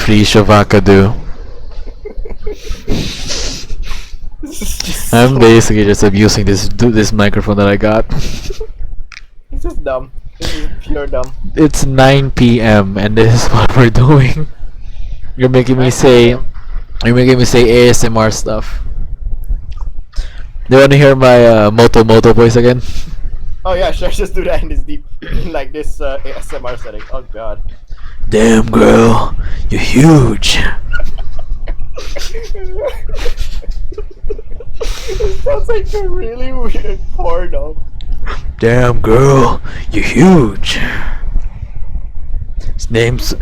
free Shavakadu. This is just I'm so, basically just abusing this microphone that I got. this is dumb. This is pure dumb. It's 9 p.m. and this is what we're doing. You're making me 9 say p.m. you're making me say ASMR stuff. Do you want to hear my moto voice again? Oh yeah, sure. Just do that in this deep, like this ASMR setting. Oh god. Damn girl, you're huge. It sounds like a really weird porno. Damn girl, you're huge. His name's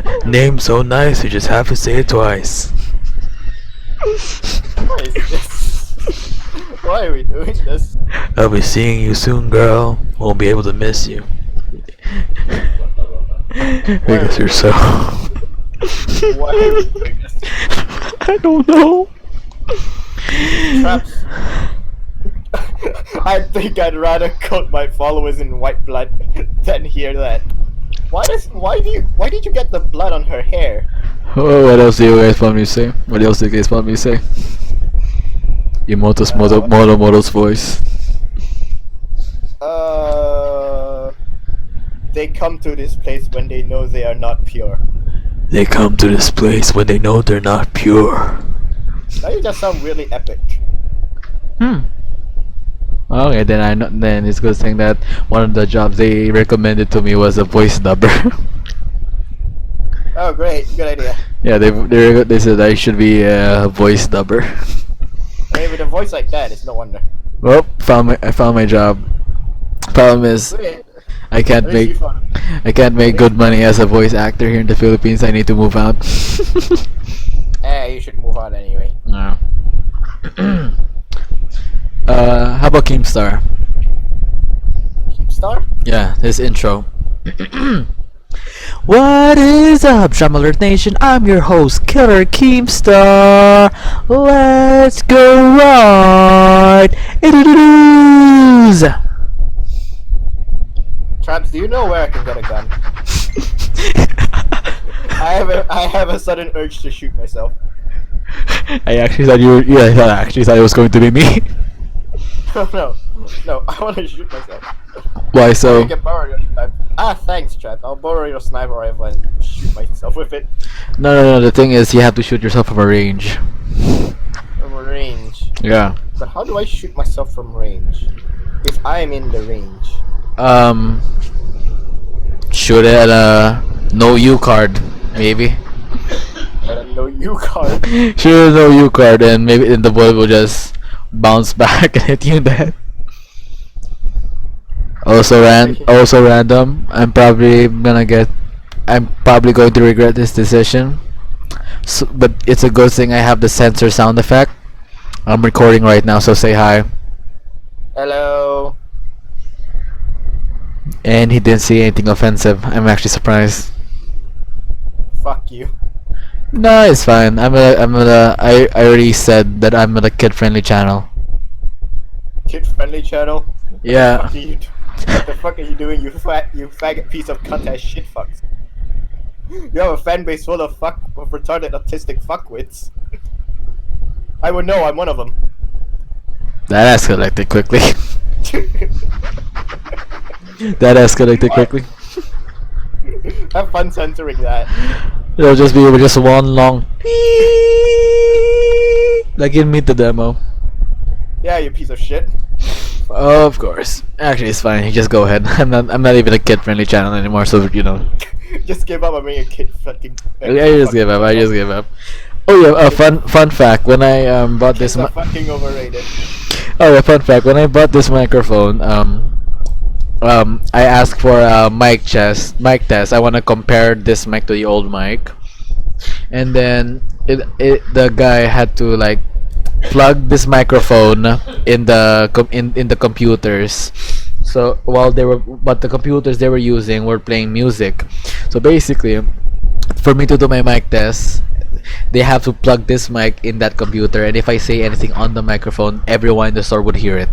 so nice, you just have to say it twice. What is this? Why are we doing this? I'll be seeing you soon, girl. Won't be able to miss you. Because you're so. Why are we doing this? I don't know. Traps. I think I'd rather coat my followers in white blood than hear that. Why did you get the blood on her hair? Oh, what else do you guys want me to say? What else do you guys want me to say? Moto's voice. They come to this place when they know they are not pure. They come to this place when they know they're not pure. Now you just sound really epic. Okay, then I know. Then it's good thing that one of the jobs they recommended to me was a voice dubber. Oh great, good idea. Yeah, they said I should be a voice dubber. I mean, with a voice like that, it's no wonder. Well, I found my job. Problem is, Wait, I can't at least you make found it. I can't make good money as a voice actor here in the Philippines. I need to move out. You should move on anyway. No. How about Keemstar? Keepstar? Yeah, his intro. What is up, Drum Alert Nation? I'm your host, Killer Keemstar. Let's go ride it. Traps, do you know where I can get a gun? I have a sudden urge to shoot myself. I actually thought I actually thought it was going to be me. No, I want to shoot myself. Why You so? can borrow your sniper. Thanks, Traps. I'll borrow your sniper rifle and shoot myself with it No. The thing is, you have to shoot yourself from a range. from range. Yeah. But how do I shoot myself from range? If I'm in the range. Shoot it at a no U card, maybe. I don't know you card. Shoot it at a no U card, and maybe the bullet will just bounce back and hit you in the head. Also random. I'm probably going to regret this decision. So, but it's a good thing I have the sensor sound effect. I'm recording right now, so say hi. Hello. And he didn't say anything offensive. I'm actually surprised. Fuck you. No, it's fine. I already said that I'm a kid-friendly channel. Kid friendly channel. Yeah. What the fuck are you doing, you faggot piece of cunt ass shit fucks? You have a fan base full of retarded autistic fuckwits. I would know, I'm one of them. That escalated quickly. That escalated quickly. Have fun censoring that. It'll just be just one long like in Meet the Demo. Yeah, you piece of shit. Of course. Actually, it's fine. You just go ahead. I'm not even a kid-friendly channel anymore, so you know. Just give up on being a kid fucking. I just give up. Oh yeah, a fun fact. When I bought this. Kids are fucking overrated. Oh, a fun fact. When I bought this microphone, I asked for a mic test. I want to compare this mic to the old mic, and then the guy had to like plug this microphone in the computers. So but the computers they were using were playing music. So basically, for me to do my mic test, they have to plug this mic in that computer, and if I say anything on the microphone, everyone in the store would hear it.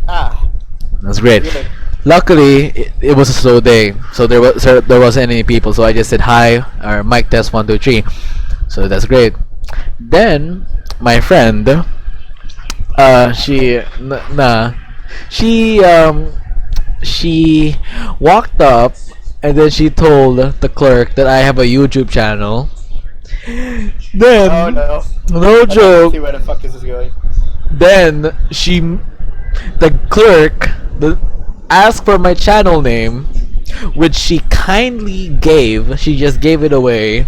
Ah. That's great. Luckily, it was a slow day, so there wasn't any people. So I just said hi or mic test 1 2 3. So that's great. Then my friend, nah, she she walked up and then she told the clerk that I have a YouTube channel. Oh Then, no. no I don't joke. see where the fuck this is going. Then the clerk, asked for my channel name, which she kindly gave. She just gave it away.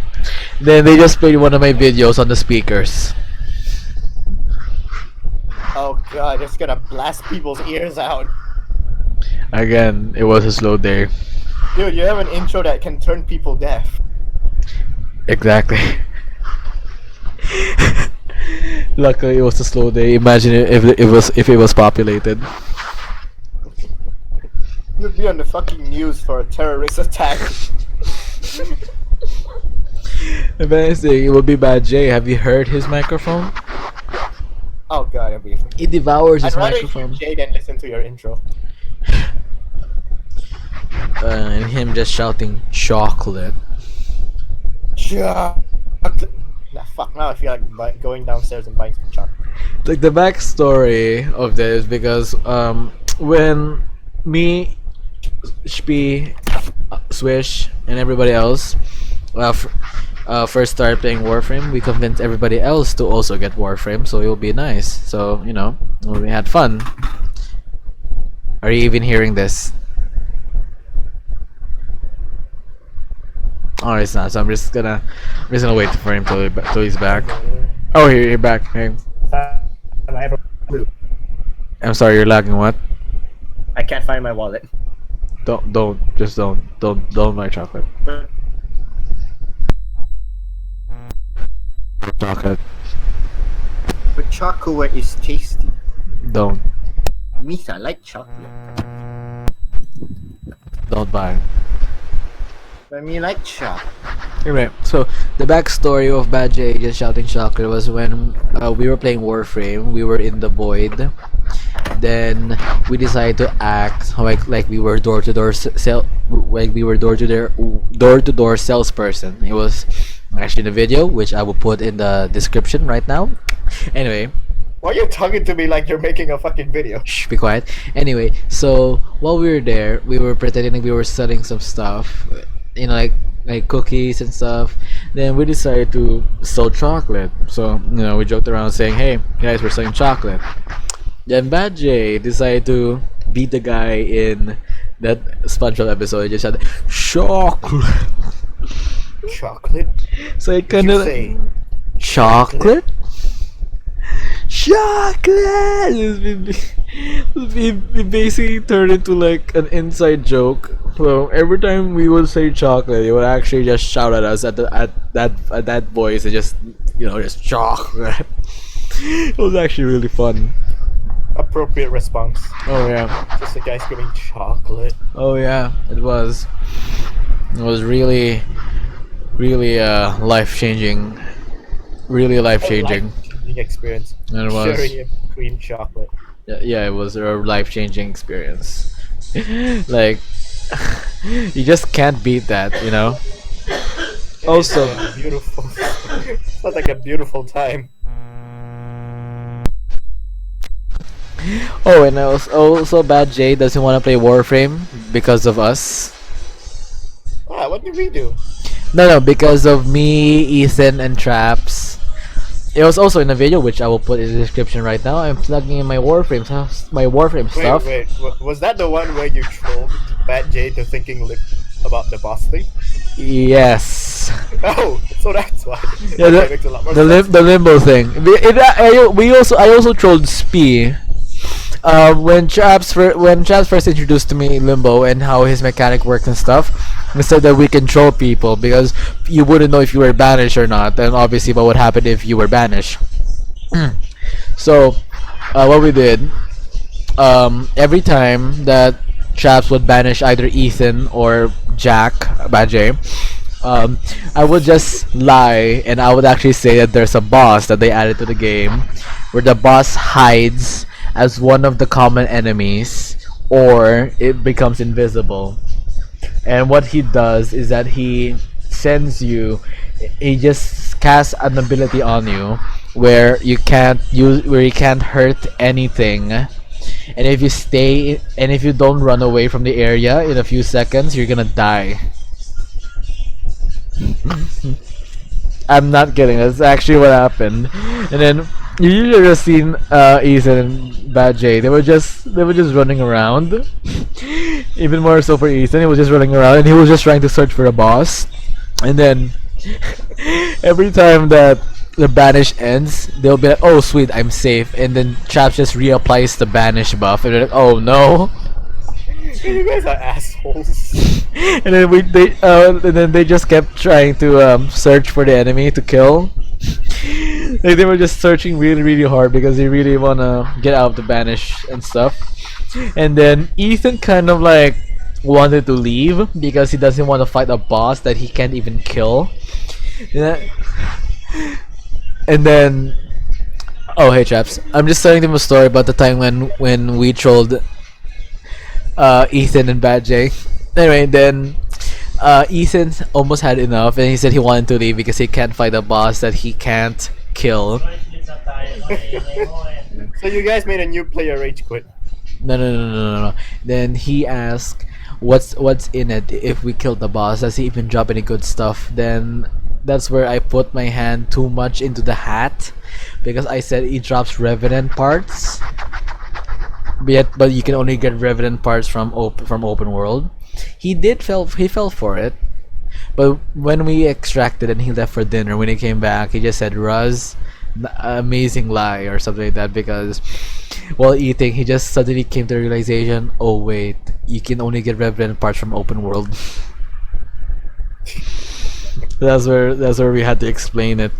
Then they just played one of my videos on the speakers. Oh god, it's gonna blast people's ears out. Again, it was a slow day. Dude, you have an intro that can turn people deaf. Exactly. Luckily, it was a slow day. Imagine if it was populated. You'd be on the fucking news for a terrorist attack. If anything, it would be bad. Jay, have you heard his microphone? Oh god, it'd be. It devours I'd his rather microphone. hear Jay than listen to your intro. And him just shouting chocolate. Chocolate. Nah, fuck, now I feel like going downstairs and buying some chocolate. Like the backstory of this, because when me, Shpee, Swish, and everybody else first started playing Warframe, we convinced everybody else to also get Warframe, so it will be nice. So we had fun. Are you even hearing this? Oh, it's not. So I'm just gonna wait for him till he's back. Oh, here you're back. Hey. I'm sorry, you're lagging. What? I can't find my wallet. Don't buy chocolate. Chocolate. But chocolate is tasty. Don't Miss, I like chocolate. buy. I mean, like chocolate. Anyway, so the backstory of Bad J just shouting chocolate was when we were playing Warframe. We were in the void. Then we decided to act like we were door to door salesperson. It was actually the video, which I will put in the description right now. Anyway, Why are you talking to me like you're making a fucking video? shh, be quiet. Anyway, so while we were there, we were pretending we were selling some stuff, like cookies and stuff. Then we decided to sell chocolate. So we joked around saying, "Hey guys, we're selling chocolate." Then Bad J decided to beat the guy in that SpongeBob episode. He just said chocolate. Chocolate? So it Did kind you of say chocolate. Chocolate. We basically turned into like an inside joke. So every time we would say chocolate, he would actually just shout at us at that voice and just just chocolate. It was actually really fun. appropriate response? Oh yeah. Just a guy screaming chocolate. Oh yeah. It was. It was really life changing. Really life changing. Life-changing experience. And it was. Sharing a cream chocolate. Yeah, it was a life-changing experience. Like, you just can't beat that. Also, It's beautiful. Sounds like a beautiful time. oh, and also Bad J doesn't want to play Warframe because of us. Ah, what did we do? No, because of me, Ethan, and Traps. It was also in a video which I will put in the description right now. I'm plugging in my Warframe stuff. Wait, was that the one where you trolled Bad J to thinking about the boss thing? Yes. Oh, so that's why. Yeah, Okay, makes a lot more the sense. limbo thing. I also trolled Spee. When Chaps first introduced to me Limbo and how his mechanic works and stuff, he said that we control people because you wouldn't know if you were banished or not, and obviously what would happen if you were banished. So, what we did, every time that Chaps would banish either Ethan or Jack, Bajay, I would just lie and I would actually say that there's a boss that they added to the game where the boss hides as one of the common enemies or it becomes invisible. And what he does is that he sends you, he just casts an ability on you where you can't hurt anything. And if you stay, and if you don't run away from the area in a few seconds, you're gonna die. I'm not kidding. That's actually what happened. And then you usually just seen Ethan and Bad J. They were just running around. Even more so for Ethan, he was just running around and he was just trying to search for a boss. And then every time that the banish ends, they'll be like, "Oh sweet, I'm safe." And then Chaps just reapplies the banish buff, and they're like, "Oh no." You guys are assholes. And then they just kept trying to search for the enemy to kill. Like they were just searching really really hard because they really wanna get out of the banish and stuff. And then Ethan kind of like wanted to leave because he doesn't want to fight a boss that he can't even kill. Yeah. And then, oh hey chaps, I'm just telling them a story about the time when we trolled Ethan and Bad J. Anyway, then Ethan almost had enough, and he said he wanted to leave because he can't fight a boss that he can't kill. So you guys made a new player rage quit. No. Then he asked, "What's in it if we kill the boss? Does he even drop any good stuff?" Then that's where I put my hand too much into the hat because I said he drops revenant parts. But you can only get revenant parts from open world. He fell for it, but when we extracted and he left for dinner, when he came back, he just said Ruz, amazing lie or something like that because while eating, he just suddenly came to the realization, oh wait, you can only get revenant parts from open world. That's where we had to explain it.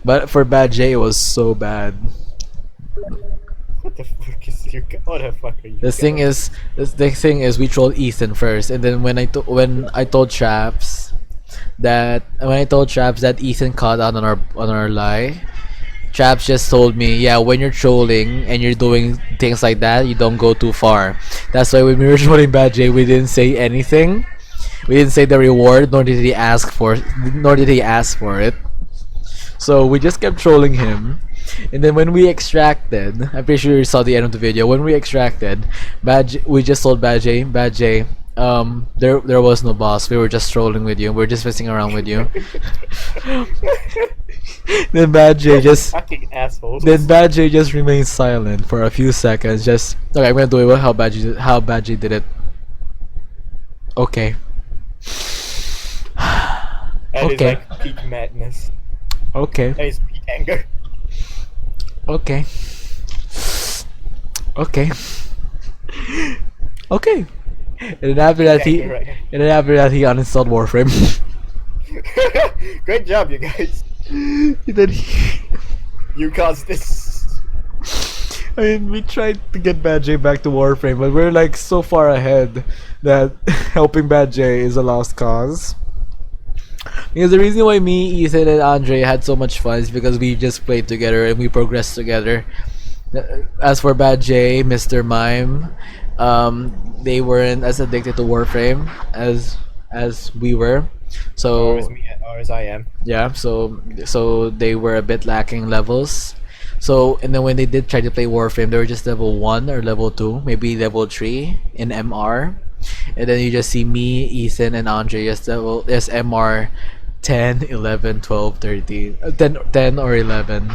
But for Bad J, it was so bad. What the fuck is you? What the fuck are you? The thing is, we trolled Ethan first, and then when I told Traps that Ethan caught out on our lie, Traps just told me, yeah, when you're trolling and you're doing things like that, you don't go too far. That's why when we were trolling Bad J, we didn't say anything. We didn't say the reward, nor did he ask for it. So we just kept trolling him. And then when we extracted, I'm pretty sure you saw the end of the video. When we extracted, we just told Bad J, there was no boss. We were just trolling with you. We are just messing around with you. Then Bad J just fucking assholes. Then Bad J just remained silent for a few seconds. Just okay, I'm gonna do it how Bad J did it. Okay. That is Okay. like peak madness. Okay. That is peak anger. Okay. Okay. Okay. And then after that he Right. uninstalled Warframe. Great job, you guys. And then You caused this. I mean, we tried to get Bad J back to Warframe, but we're like so far ahead that helping Bad J is a lost cause. Because the reason why me, Ethan, and Andre had so much fun is because we just played together and we progressed together. As for Bad J, Mr. Mime, they weren't as addicted to Warframe as we were. So Or as I am. yeah, so they were a bit lacking levels. So and then when they did try to play Warframe, they were just level 1 or level 2, maybe level 3 in MR. And then you just see me, Ethan, and Andre just MR 10, 11, 12, 13, 10 or 11.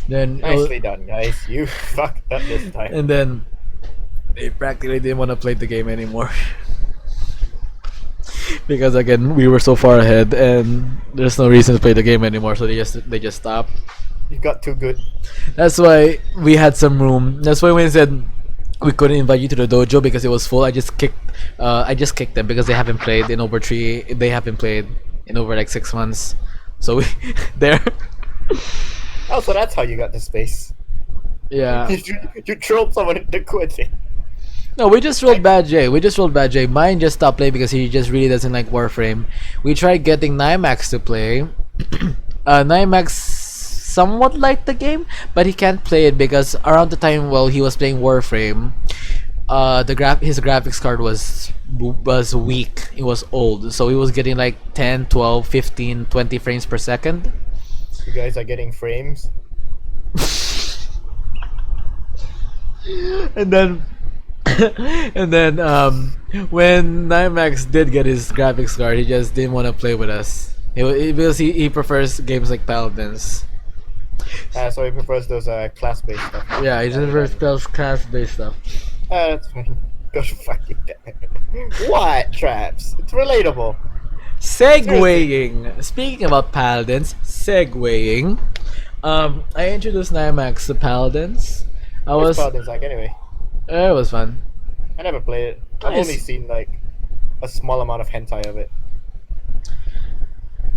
Then Nicely done, guys. You fucked up this time. and then they practically didn't want to play the game anymore. Because again, we were so far ahead and there's no reason to play the game anymore, so they just stopped. You got too good. That's why we had some room. That's why when they said we couldn't invite you to the dojo because it was full, I just kicked them because they haven't played in over like 6 months. So we there. Oh, so that's how you got the space. Yeah. You trolled someone into quitting. No, we just rolled Bad J. Mine just stopped playing because he just really doesn't like Warframe. We tried getting Nymax to play. Nymax somewhat liked the game, but he can't play it because around the time while he was playing Warframe, his graphics card was weak. It was old, so he was getting like 10, 12, 15, 20 frames per second. You guys are getting frames. And then and then when Nymax did get his graphics card, he just didn't want to play with us. Because he prefers games like Paladins. So he prefers those class-based stuff. Yeah, he just prefers class-based stuff. That's fine. Go fucking damn it. What traps? It's relatable. Segueing. Speaking about Paladins, segueing. I introduced Nymax to Paladins. What's Paladins like anyway? It was fun. I never played it. I've only seen like a small amount of hentai of it.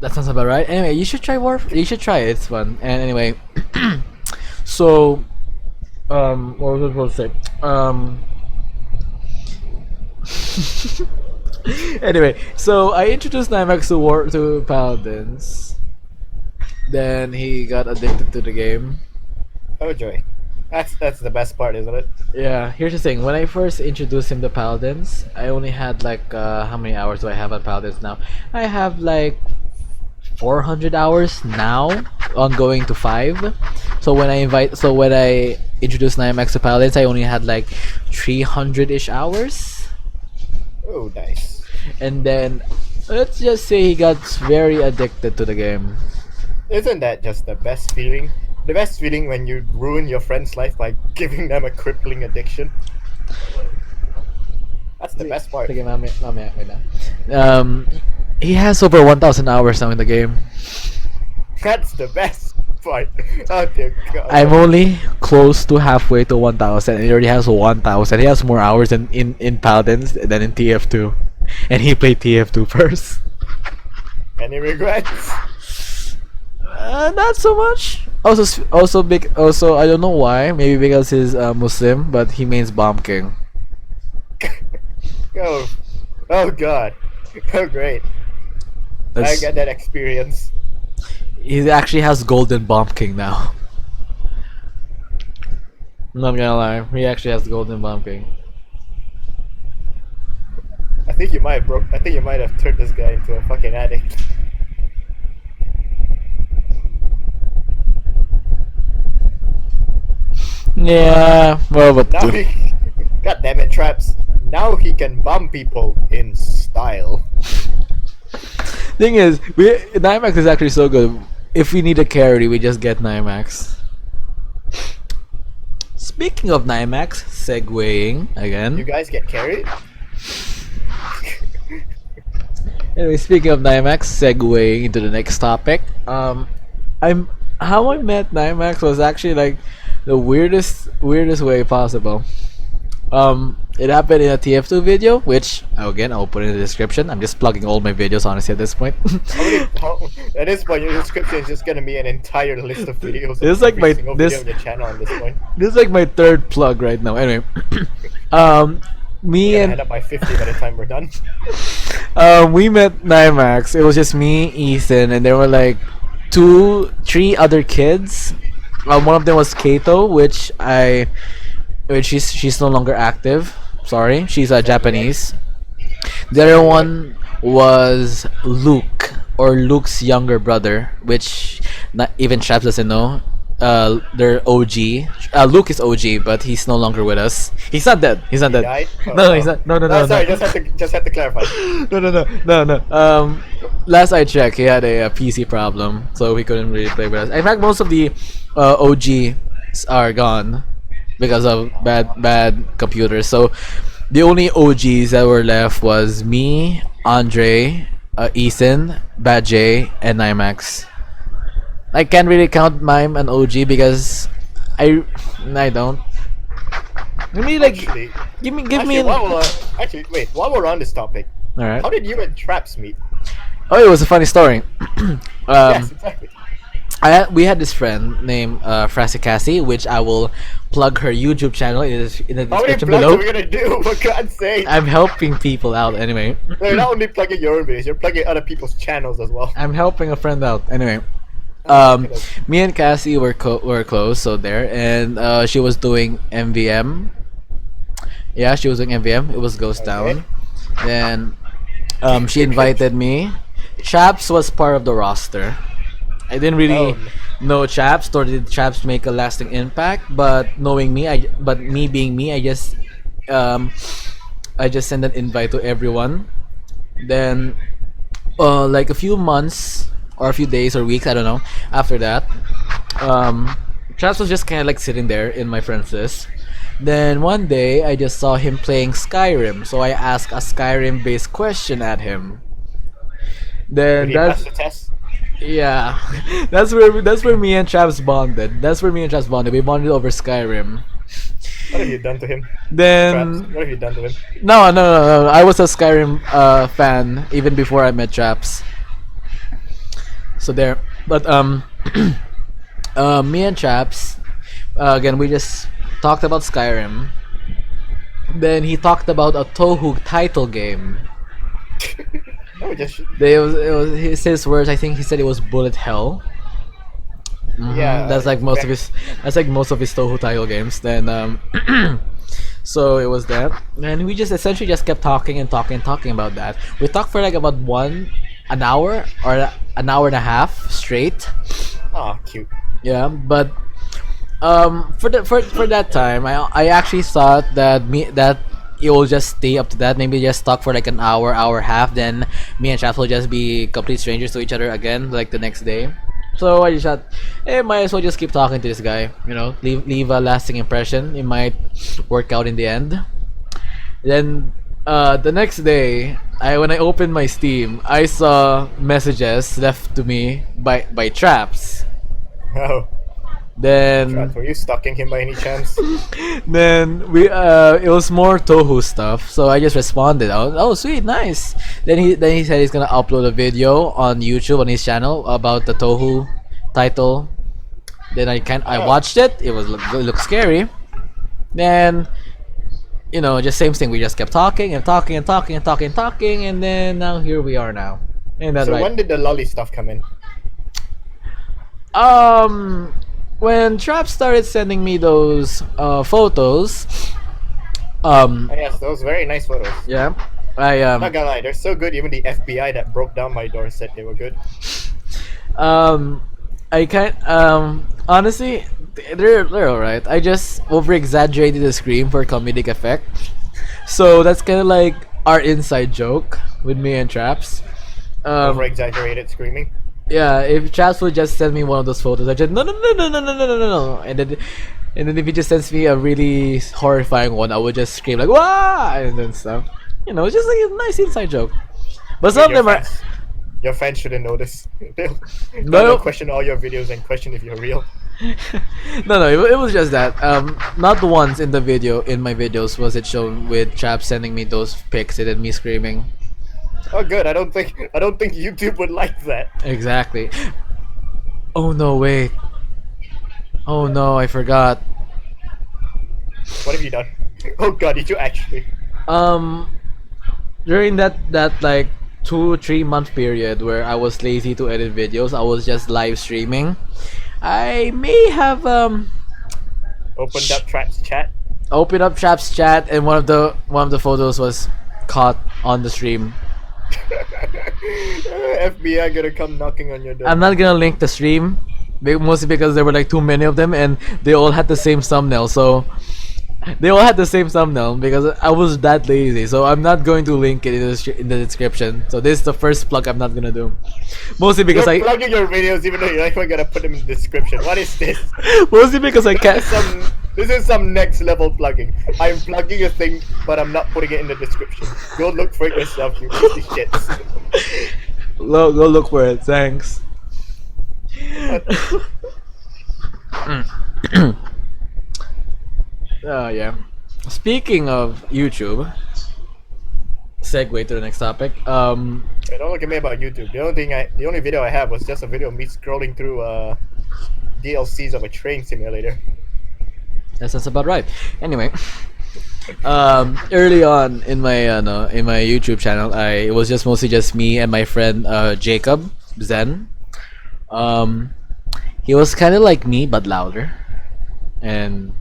That sounds about right. Anyway, you should try Warf. You should try it. It's fun. And anyway, so what was I supposed to say? Anyway, so I introduced Nymax to Paladins. Then he got addicted to the game. Oh joy. That's the best part, isn't it? Yeah, here's the thing. When I first introduced him to Paladins, I only had like how many hours do I have on Paladins now? I have like 400 hours now, ongoing to 5. So when I introduced Nymax to Paladins, I only had like 300-ish hours. Oh, nice. And then let's just say he got very addicted to the game. Isn't that just the best feeling? The best feeling when you ruin your friend's life by giving them a crippling addiction. That's the best part. Sige, mamaya, wait lang. He has over 1,000 hours now in the game. That's the best part. Oh dear God. I'm only close to halfway to 1,000, and he already has 1,000. He has more hours in Paladins than in TF2, and he played TF2 first. Any regrets? Not so much. Also, I don't know why. Maybe because he's Muslim, but he means Bomb King. Oh God. Oh great. I get that experience. He actually has Golden Bomb King now. I'm not gonna lie. He actually has Golden Bomb King. I think you might have turned this guy into a fucking addict. Yeah, well, but Now God damn it, traps. Now he can bomb people in style. Thing is, Nymax is actually so good. If we need a carry, we just get Nymax. Speaking of Nymax, segueing again. You guys get carried? Anyway, speaking of Nymax, segueing into the next topic. How I met Nymax was actually like the weirdest way possible. It happened in a TF2 video, which again I'll put in the description. I'm just plugging all my videos honestly at this point. At this point, your description is just gonna be an entire list of videos. This is like my video on your channel at this point. This is like my third plug right now. Anyway, me and end up by 50 by the time we're done. We met Nymax. It was just me, Ethan, and there were like 3 other kids. One of them was Kato, which she's no longer active. Sorry, she's Japanese. The other one was Luke, or Luke's younger brother, which not even Traps doesn't know. They're OG. Luke is OG, but he's no longer with us. He's not dead. He's not dead. Died? No, he's not. No. Sorry, just had to clarify. No. Last I checked, he had a PC problem, so he couldn't really play with us. In fact, most of the OGs are gone because of bad computers. So the only OGs that were left was me, Andre, Ethan, Bad J, and Nymax. I can't really count Mime an OG because I don't. Give me like give me. Wait. While we're on this topic, all right. How did you and Traps meet? Oh, it was a funny story. Yes, exactly. We had this friend named Frasicassi, which I will plug her YouTube channel in the description How many plugs below. are we gonna do? For God's sake! I'm helping people out anyway. No, you're not only plugging your own videos, you're plugging other people's channels as well. I'm helping a friend out anyway. Me and Cassie were close, so there, and she was doing MVM, Yeah, she was doing MVM. It was Ghost Okay. Town. Then she invited me. Chaps was part of the roster. I didn't Oh, really know Chaps, nor did Chaps make a lasting impact. But knowing me, but me being me, um, I just sent an invite to everyone. Then, like a few months or a few days or weeks, I don't know. After that, um, Travis was just kind of like sitting there in my friends list. Then one day, I just saw him playing Skyrim, so I asked a Skyrim-based question at him. did Then he pass that's the test? yeah, that's where me and Travis bonded. That's where me and Travis bonded. We bonded over Skyrim. What have you done to him? Traps, Then what have you done to him? no. I was a Skyrim fan even before I met Traps. So there, but me and Chaps, again, we just talked about Skyrim. Then he talked about a Tohu title game. Oh, just His words. I think he said it was Bullet Hell. yeah. That's like most of his Tohu title games. Then so it was that, and we just essentially just kept talking and talking about that. We talked for like about an hour or an hour and a half straight. Oh, cute. Yeah, but for that time, I actually thought that it will just stay up to that. Maybe just talk for like an hour and a half. Then me and Chaf will just be complete strangers to each other again, like the next day. So I just thought, hey, might as well just keep talking to this guy. Leave a lasting impression. It might work out in the end. Then the next day, when I opened my Steam, I saw messages left to me by Traps. Oh, Traps, Then were you stalking him by any chance? then it was more Tohu stuff, so I just responded. Oh, sweet, nice. Then he said he's gonna upload a video on YouTube on his channel about the Tohu title. Then I Oh, watched it. It looked scary. Then just same thing. We just kept talking and talking and talking and talking and talking, and then now here we are now. And that's so right. when did the lolly stuff come in? When Trap started sending me those photos, Oh, yes, those very nice photos. yeah, I Not gonna lie, they're so good. Even the FBI that broke down my door said they were good. um I can't honestly they're alright. I just over exaggerated the scream for comedic effect. So that's kinda like our inside joke with me and Traps. Over Um exaggerated screaming. yeah, if Traps would just send me one of those photos, I just no, and then if he just sends me a really horrifying one, I would just scream like "Wah!" and then stuff. It's just like a nice inside joke. But some of Your them are fans, your fans shouldn't know this. They'll no, question all your videos and question if you're real. no. It was just that. Not once in my videos was it shown with Traps sending me those pics and then me screaming. Oh, good. I don't think YouTube would like that. Exactly. Oh no, wait. Oh no, I forgot. What have you done? Oh God, did you actually? Um, during that like 2-3 month period where I was lazy to edit videos, I was just live streaming. I may have Opened up Trap's chat. opened up Trap's chat, and one of the photos was caught on the stream. FBI gonna come knocking on your door. I'm not gonna link the stream, mostly because there were like too many of them, and they all had the same thumbnail. So they all had the same thumbnail because I was that lazy. So I'm not going to link it in the description. So this is the first plug I'm not gonna do, mostly because You're plugging your videos even though you're not even gonna put them in the description. What is this? mostly because I can't. This is some next level plugging. I'm plugging a thing, but I'm not putting it in the description. Go look for it yourself, you piece of shit. Go look for it. Thanks. Yeah. Speaking of YouTube, segue to the next topic. Hey, don't look at me about YouTube. The only video I have was just a video of me scrolling through DLCs of a train simulator. That's about right. Anyway, early on in my in my YouTube channel, it was just mostly just me and my friend Jacob Zen. He was kind of like me but louder, and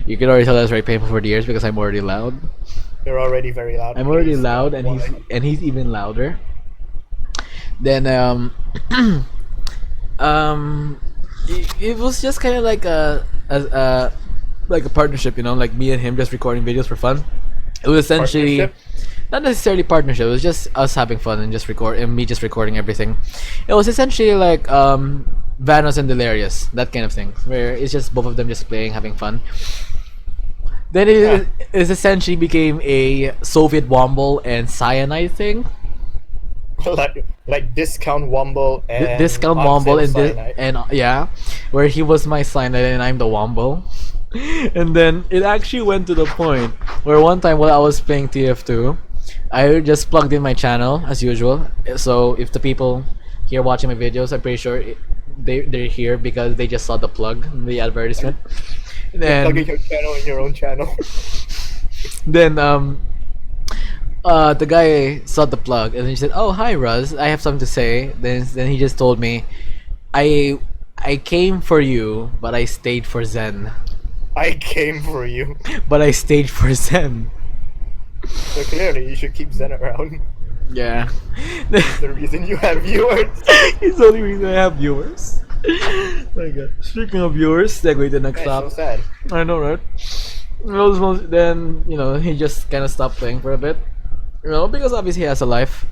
You can already tell that's very painful for the ears because I'm already loud. You're already very loud. I'm already Please loud, stop. and Why? he's even louder. Then it was just kind of like a like a partnership, you know, like me and him just recording videos for fun. It was essentially Partnership? not necessarily partnership. It was just us having fun and just record and me just recording everything. It was essentially like Vanos and Delirious, that kind of thing, where it's just both of them just playing, having fun. Then Yeah. it essentially became a Soviet Womble and Cyanide thing. like discount Womble and Discount on Womble sale and cyanide. yeah, where he was my Cyanide and I'm the Womble. And then it actually went to the point where one time while I was playing TF2, I just plugged in my channel as usual. So if the people here watching my videos, I'm pretty sure they're here because they just saw the plug, the advertisement. You're plugging Then your channel in your own channel. then the guy saw the plug and he said, "Oh, hi Ruz, I have something to say." Then he just told me, "I I came for you, but I stayed for Zen." I came for you. But I stayed for Zen. So clearly you should keep Zen around. Yeah. It's the reason you have viewers. It's the only reason I have viewers. My God. Speaking of viewers, segue to the next That's so stop. sad. I know, right? Then, you know, he just kind of stopped playing for a bit. You know, because obviously he has a life.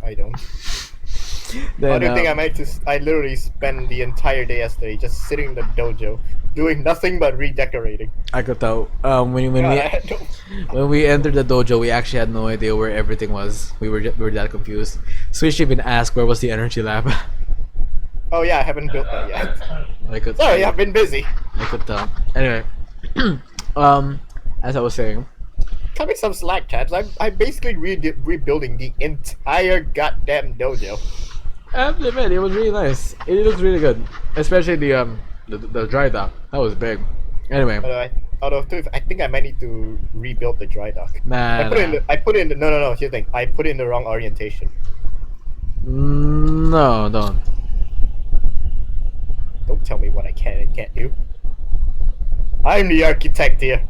I don't. Then, How do you think I might just? I literally spent the entire day yesterday just sitting in the dojo, doing nothing but redecorating. I could tell. God, I had no. When we entered the dojo, we actually had no idea where everything was. We were that confused. Switch even asked where was the energy lab. Oh yeah, I haven't built that yet. I could. Sorry, I've been busy. I could tell. Anyway, as I was saying, Cut me some slack, tabs. I'm basically rebuilding the entire goddamn dojo. I have to admit, it was really nice. It looks really good, especially the dry dock. That was big. Anyway, I think I might need to rebuild the dry dock. nah, I put it in the no. Here's the thing. I put it in the wrong orientation. no, don't. Don't tell me what I can and can't do. I'm the architect here.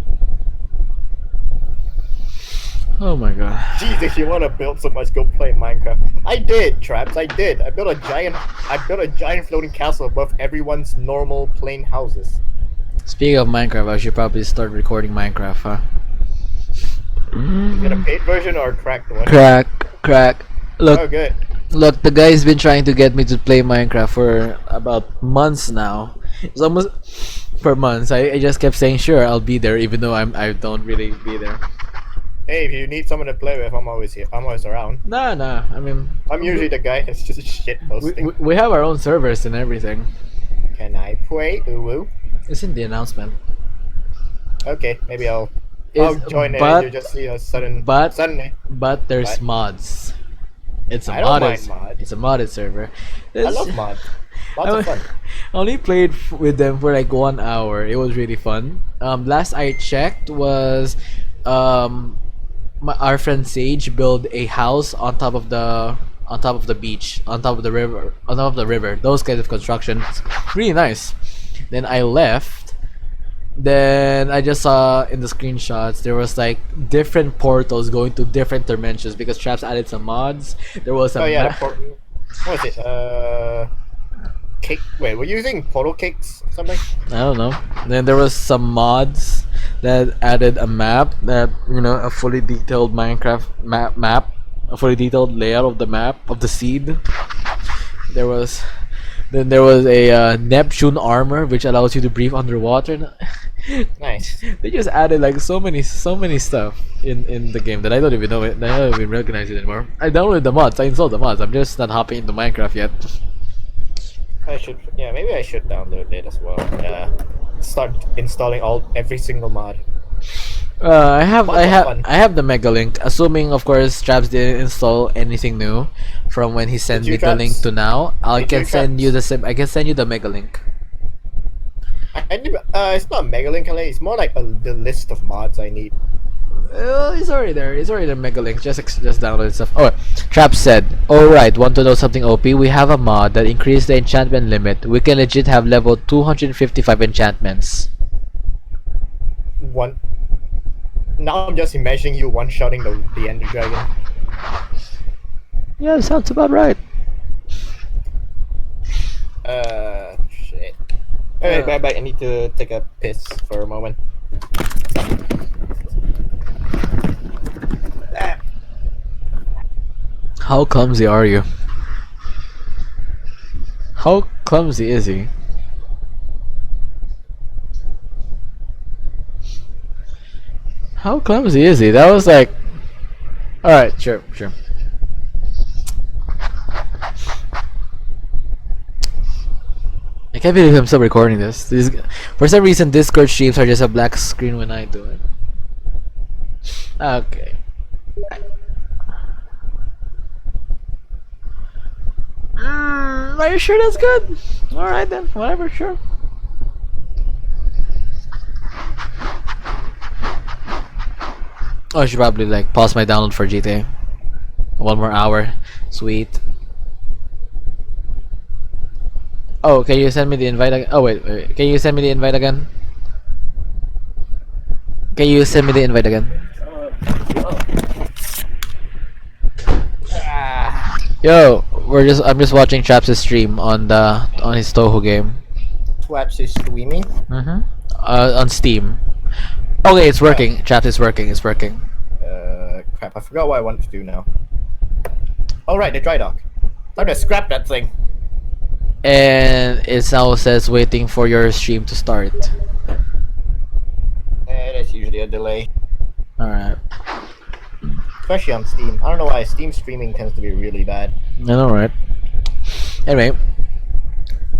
Oh my God. Jeez, if you want to build so much, go play Minecraft. I did, Traps. I did. I built a giant floating castle above everyone's normal plain houses. Speaking of Minecraft, I should probably start recording Minecraft, huh? Is it a paid version or a cracked one? Crack. Look, Oh, good. Look, the guy's been trying to get me to play Minecraft for about months now. It's almost for months. I just kept saying sure I'll be there, even though I don't really be there. Hey, if you need someone to play with, I'm always here. I'm always around. Nah. I mean, I'm usually the guy that's just shit posting. we have our own servers and everything. Can I play Uwu? It's in the announcement. Okay, maybe I'll It's- join it but- and you just see a sudden but- suddenly. But there's What? mods. It's a I don't modded. mind mods. It's a modded server. I love mods. Mods are fun. I only played with them for like 1 hour. It was really fun. Last I checked was, our friend Sage built a house on top of the beach, on top of the river. Those kinds of construction, really nice. Then I left. Then I just saw in the screenshots there was like different portals going to different dimensions because Traps added some mods. There was a Oh yeah, what was it? Cake. Wait, were you using portal cakes or something? I don't know. Then there was some mods that added a map that, you know, a fully detailed Minecraft map, a fully detailed layout of the map of the seed. There was a Neptune armor which allows you to breathe underwater. Nice. They just added like so many stuff in the game that I don't even know it. I don't even recognize it anymore. I downloaded the mods. I installed the mods. I'm just not hopping into Minecraft yet. Maybe I should download it as well. Start installing every single mod. I have Mods are fun. I have the mega link. Assuming of course Traps didn't install anything new from when he sent Did you, me the link Traps? to now. I Did can you, send you Traps? I can send you the mega link. It's not mega link, it's more like the list of mods I need. It's already there. It's already the mega link. Just download stuff. Oh, Trap said, "Alright, want to know something OP? We have a mod that increased the enchantment limit. We can legit have level 255 enchantments." one. Now I'm just imagining you one-shotting the Ender Dragon. Yeah, sounds about right. Shit. Alright, bye bye. I need to take a piss for a moment. How clumsy are you? How clumsy is he? How clumsy is he? That was like. Alright, sure, sure. I can't believe I'm still recording this. For some reason, Discord streams are just a black screen when I do it. Okay. Are you sure that's good? Alright then, whatever, sure. Oh, I should probably like pause my download for GTA. One more hour. Sweet. Oh, can you send me the invite again? Oh, wait. Can you send me the invite again? Can you send me the invite again? Yo, I'm just watching Traps' stream on his Toho game. Twaps is streaming. Mm-hmm. On Steam. Okay, it's working. Traps is working. It's working. Crap. I forgot what I wanted to do now. Oh right, the dry dock. Time to scrap that thing. And it now says waiting for your stream to start. There's usually a delay. Alright. Especially on Steam. I don't know why Steam streaming tends to be really bad. I know, right? Anyway,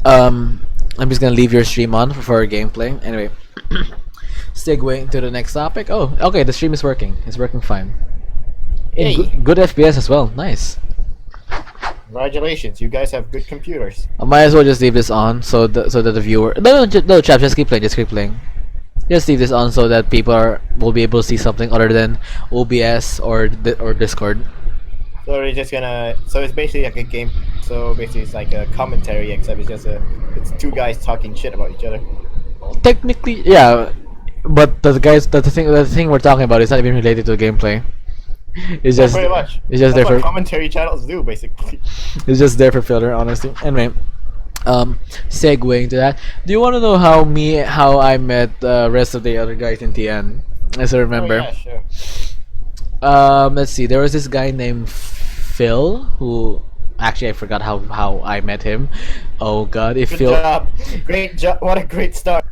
I'm just gonna leave your stream on for gameplay. Anyway, segueing to the next topic. Oh, okay, the stream is working. It's working fine. Hey. Good FPS as well. Nice. Congratulations, you guys have good computers. I might as well just leave this on so that the viewer. No, chat. Just keep playing. Just keep playing. Just leave this on so that people will be able to see something other than OBS or Discord. So we're just gonna. So it's basically like a game. So basically, it's like a commentary, except it's two guys talking shit about each other. Technically, yeah, but the thing we're talking about is not even related to gameplay. It's just pretty much. It's just That's there what for commentary channels do, basically. it's just there for filler, honestly. Anyway, segueing to that. Do you want to know how I met the rest of the other guys in TN? As I remember. Oh, yeah, sure. Let's see. There was this guy named Phil who actually I forgot how I met him. Oh God, if Good Phil, job. Great job. What a great start.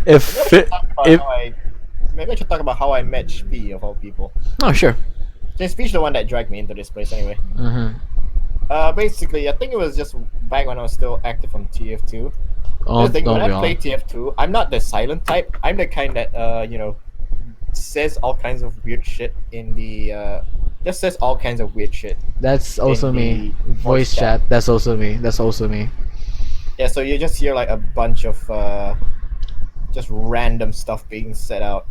if Maybe I should talk about how I met Spee of all people. oh sure. Spee's the one that dragged me into this place anyway. Mm-hmm. Basically, I think it was just back when I was still active on TF2. Oh, The thing, when don't we I all? play TF2, I'm not the silent type. I'm the kind that says all kinds of weird shit in the just says all kinds of weird shit. That's also in me. the Voice chat. That's also me. That's also me. Yeah, so you just hear like a bunch of just random stuff being said out.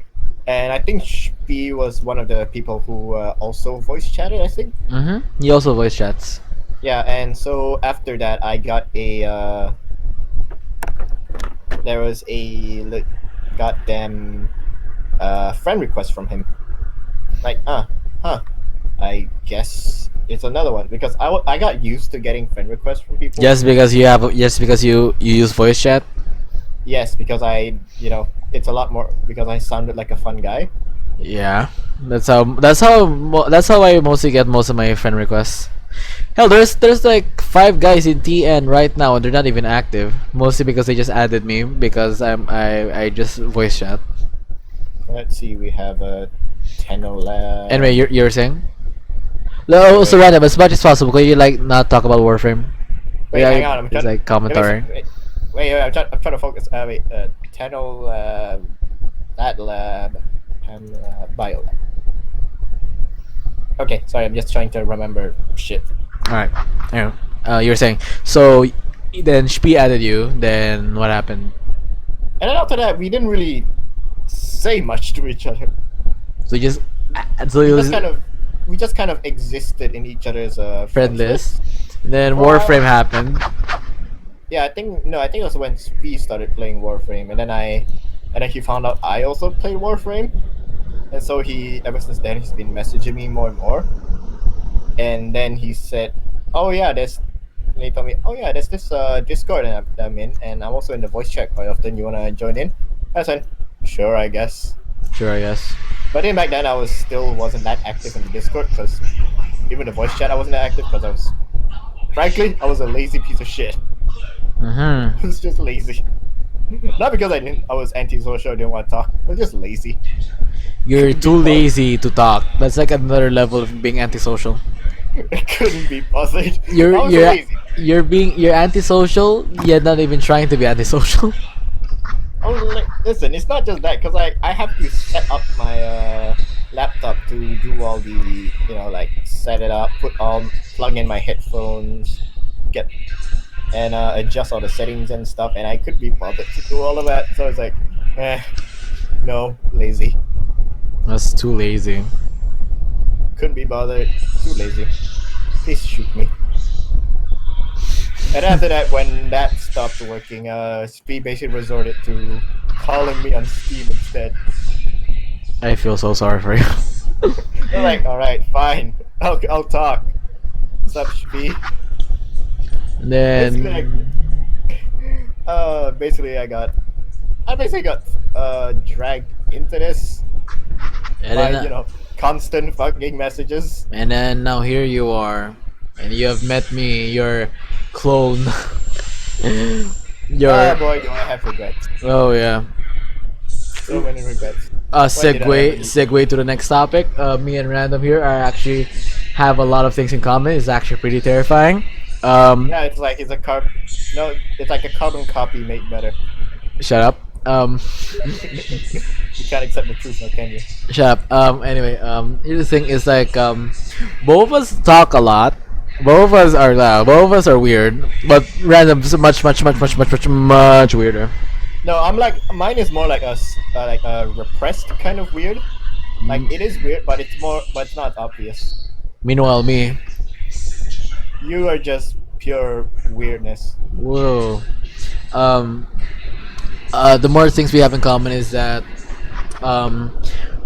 And I think Spee was one of the people who also voice chatted, I think. Mm-hmm. He also voice chats. Yeah, and so after that, I got a there was a goddamn friend request from him. Like, I guess it's another one because I got used to getting friend requests from people. Just because you use voice chat. Yes, because it's a lot more because I sounded like a fun guy. Yeah, that's how I mostly get most of my friend requests. Hell, there's like 5 guys in TN right now and they're not even active. Mostly because they just added me because I just voice chat. Let's see, we have a Tenola. Anyway, you're saying? No, so random as much as possible. Can you like not talk about Warframe? Wait, Yeah, hang on. it's like commentary. Wait, I'm trying to focus. Tenol, that lab, and bio lab. Okay, sorry, I'm just trying to remember shit. Alright. Anyway, you were saying. So then Spee added you. Then what happened? And then after that, we didn't really say much to each other. So you just We just kind of existed in each other's friend list. Then Well, Warframe happened. Yeah, I think it was when Spee started playing Warframe, and then I and then he found out I also played Warframe, and so he ever since then he's been messaging me more and more. And then he said, "Oh yeah, there's." And he told me, "Oh yeah, there's this Discord that I'm in, and I'm also in the voice chat quite often. You wanna join in?" I said, "Sure, I guess." Sure, I guess. But then back then I was still wasn't that active in the Discord because even the voice chat I wasn't that active because frankly I was a lazy piece of shit. I was just lazy. Not because I was antisocial, I didn't want to talk. I was just lazy. You're Couldn't be too bothered. lazy to talk. That's like another level of being antisocial. I couldn't be bothered. You're I was you're lazy. you're antisocial, yet not even trying to be antisocial. I was like, listen, it's not just that because I have to set up my laptop to do all the like set it up, plug in my headphones, get and adjust all the settings and stuff, and I could be bothered to do all of that. So it's like, no, lazy. That's too lazy. Couldn't be bothered. Too lazy. Please shoot me. And after that, when that stopped working, Speed basically resorted to calling me on Steam instead. I feel so sorry for you. They're like, all right, fine, I'll talk. What's up, Speed? Basically, Then basically I basically got dragged into this and by then constant fucking messages. and then now here you are, and you have met me, your clone. Ah, Your boy, do I have regrets. oh yeah. So many regrets. Why did I ever Segue to the next topic. Me and Random here are actually have a lot of things in common. It's actually pretty terrifying. Yeah, it's like no, it's like a carbon copy made better. Shut up. You can't accept the truth now, can you? Shut up. Anyway, here's the thing is like both of us talk a lot. Both of us are loud. Both of us are weird. But Random's much weirder. No, I'm like mine is more like a repressed kind of weird. Like it is weird, but it's not obvious. Meanwhile, me. You are just pure weirdness. Whoa. Um. The more things we have in common is that All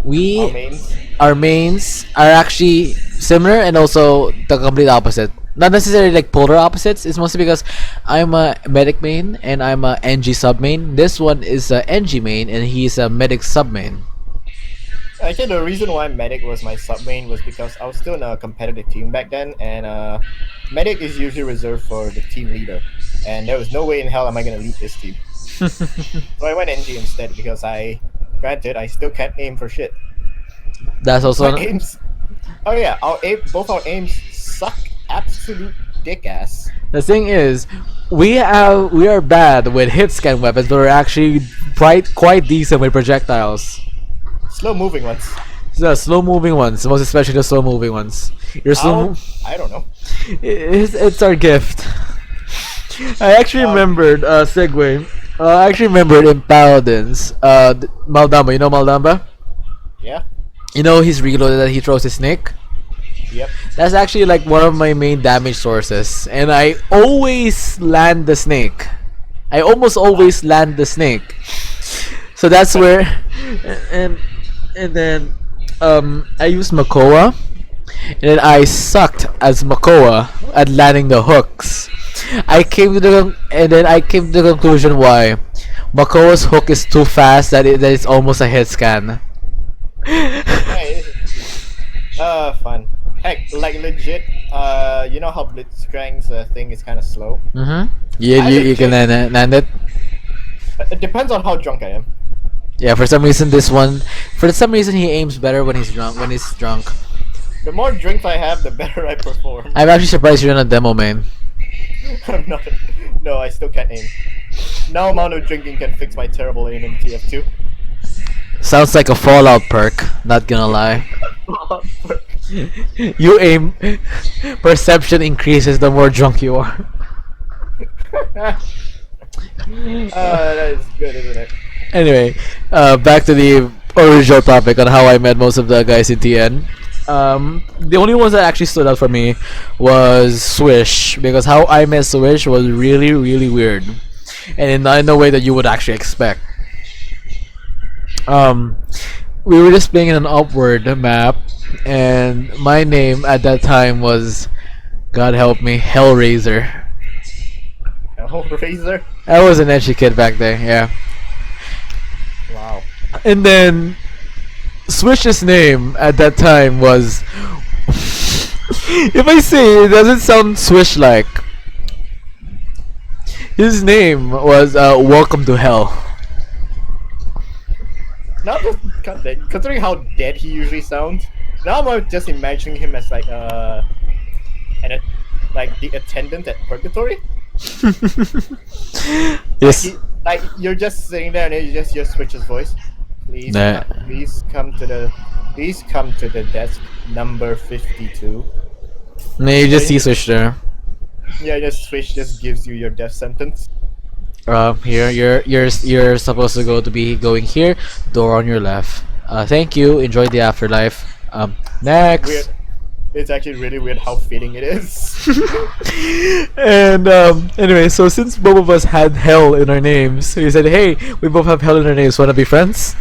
we means. our mains are actually similar and also the complete opposite. Not necessarily like polar opposites. It's mostly because I'm a medic main and I'm a NG sub main. This one is a NG main and he's a medic sub main. Actually, the reason why medic was my sub main was because I was still in a competitive team back then, and medic is usually reserved for the team leader, and there was no way in hell am I gonna lead this team. So I went NG instead because granted, I still can't aim for shit. That's also My aims. Oh yeah, both our aims suck absolute dick ass. the thing is we are bad with hit scan weapons, but we're actually quite decent with projectiles. Slow moving ones. The slow moving ones, most especially the slow moving ones. You're slow. I don't know. It's our gift. I actually remembered segue. I actually remembered in Paladins. Maldamba. You know Maldamba? Yeah. You know he's reloaded that he throws his snake. Yep. That's actually like one of my main damage sources, and I always land the snake. I almost always land the snake. So that's where, and then I used Makoa, and then I sucked as Makoa at landing the hooks. I came to the conclusion why Makoa's hook is too fast that it's almost a hit scan. Hey, fun. Heck, like legit. You know how Blitzcrank's thing is kind of slow. Mm-hmm. You can land it. It depends on how drunk I am. Yeah, for some reason he aims better when he's drunk. The more drinks I have, the better I perform. I'm actually surprised you're not a demo main. I'm not. No, I still can't aim. No amount of drinking can fix my terrible aim in TF2. Sounds like a Fallout perk, not gonna lie. You aim, perception increases the more drunk you are. That is good, isn't it? Anyway, back to the original topic on how I met most of the guys in TN. The only ones that actually stood out for me was Swish, because how I met Swish was really, really weird, and not in the way that you would actually expect. Um, we were just playing in an upward map, and my name at that time was, God help me, Hellraiser. Hellraiser. I was an edgy kid back then, yeah. Wow. And then Swish's name at that time was, if I say it doesn't sound Swish like, his name was Welcome to Hell. Now just considering how dead he usually sounds, now I'm just imagining him as like like the attendant at Purgatory. Yes. Like you're just sitting there and you just hear Switch's voice. Please, Nah. please come to the desk number 52. No, you just see Swish there. Yeah, just Switch just gives you your death sentence. Here, you're supposed to be going here. Door on your left. Thank you. Enjoy the afterlife. Next. Weird. It's actually really weird how fitting it is. And anyway, so since both of us had hell in our names, he said, "Hey, we both have hell in our names. Wanna be friends?"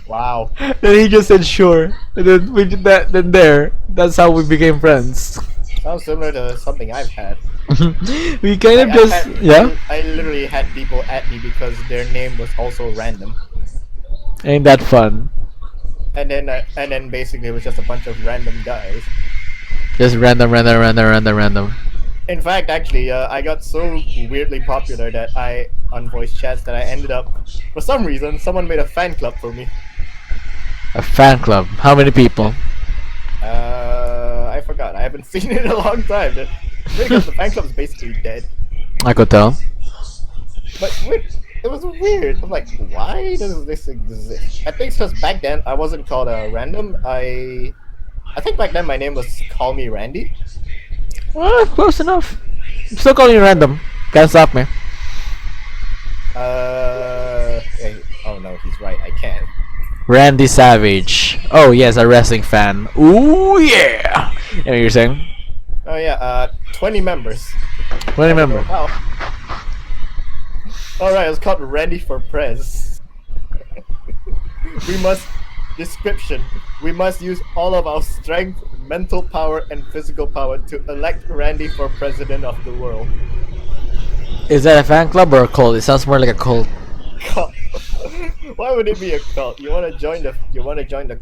Wow. Then he just said, "Sure." And then we did that. Then that's how we became friends. Sounds similar to something I've had. We kind of I just had- yeah. I literally had people at me because their name was also random, Ain't that fun? and then basically it was just a bunch of random guys. Just random. In fact, actually, I got so weirdly popular that on voice chats that I ended up, for some reason, someone made a fan club for me. A fan club. How many people? I forgot. I haven't seen it in a long time. Because the fan club is basically dead. I could tell. But it was weird. I'm like, why does this exist? I think because back then I wasn't called a random. I think back then my name was Call Me Randy. Close enough. I'm still calling you random. Can't stop me. Hey, oh no, he's right. I can't. Randy Savage. Oh yes, a wrestling fan. Ooh yeah. You know what you're saying? Oh yeah, 20 members. What do you remember? Wow. Alright, it's called Randy for Prez. Description. We must use all of our strength, mental power, and physical power to elect Randy for president of the world. Is that a fan club or a cult? It sounds more like a cult. Cult. Why would it be a cult? You wanna join the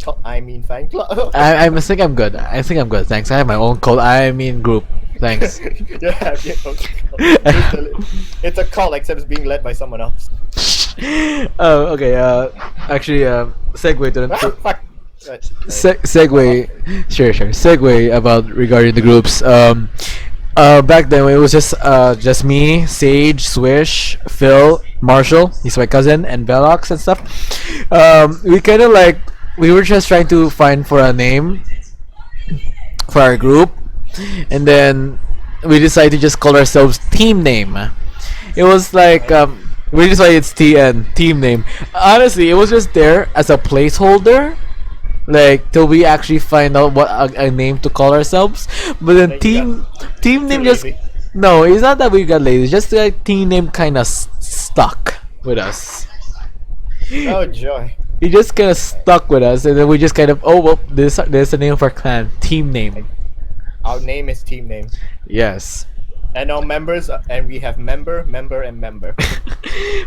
cult? I mean fan club. I think I'm good. I think I'm good. Thanks. I have my own cult. I mean group. Thanks. You have your own cult. It's a cult except it's being led by someone else. Oh, okay. Actually, segue to the Fuck. segue. Sure. Segue about regarding the groups. Back then it was just me, Sage, Swish, Phil, Marshall. He's my cousin, and Velox and stuff. We were just trying to find for a name for our group, and then we decided to just call ourselves Team Name. It was like we decided it's TN Team Name. Honestly, it was just there as a placeholder, like till we actually find out what a name to call ourselves. But then Like, team name too just lazy. no, it's not that we got lazy. It's just like team name kind of stuck with us. Oh joy. It just kind of stuck with us, and then we just kind of there's a name for our clan. Team name. Our name is team name. Yes. And our members, and we have member, and member.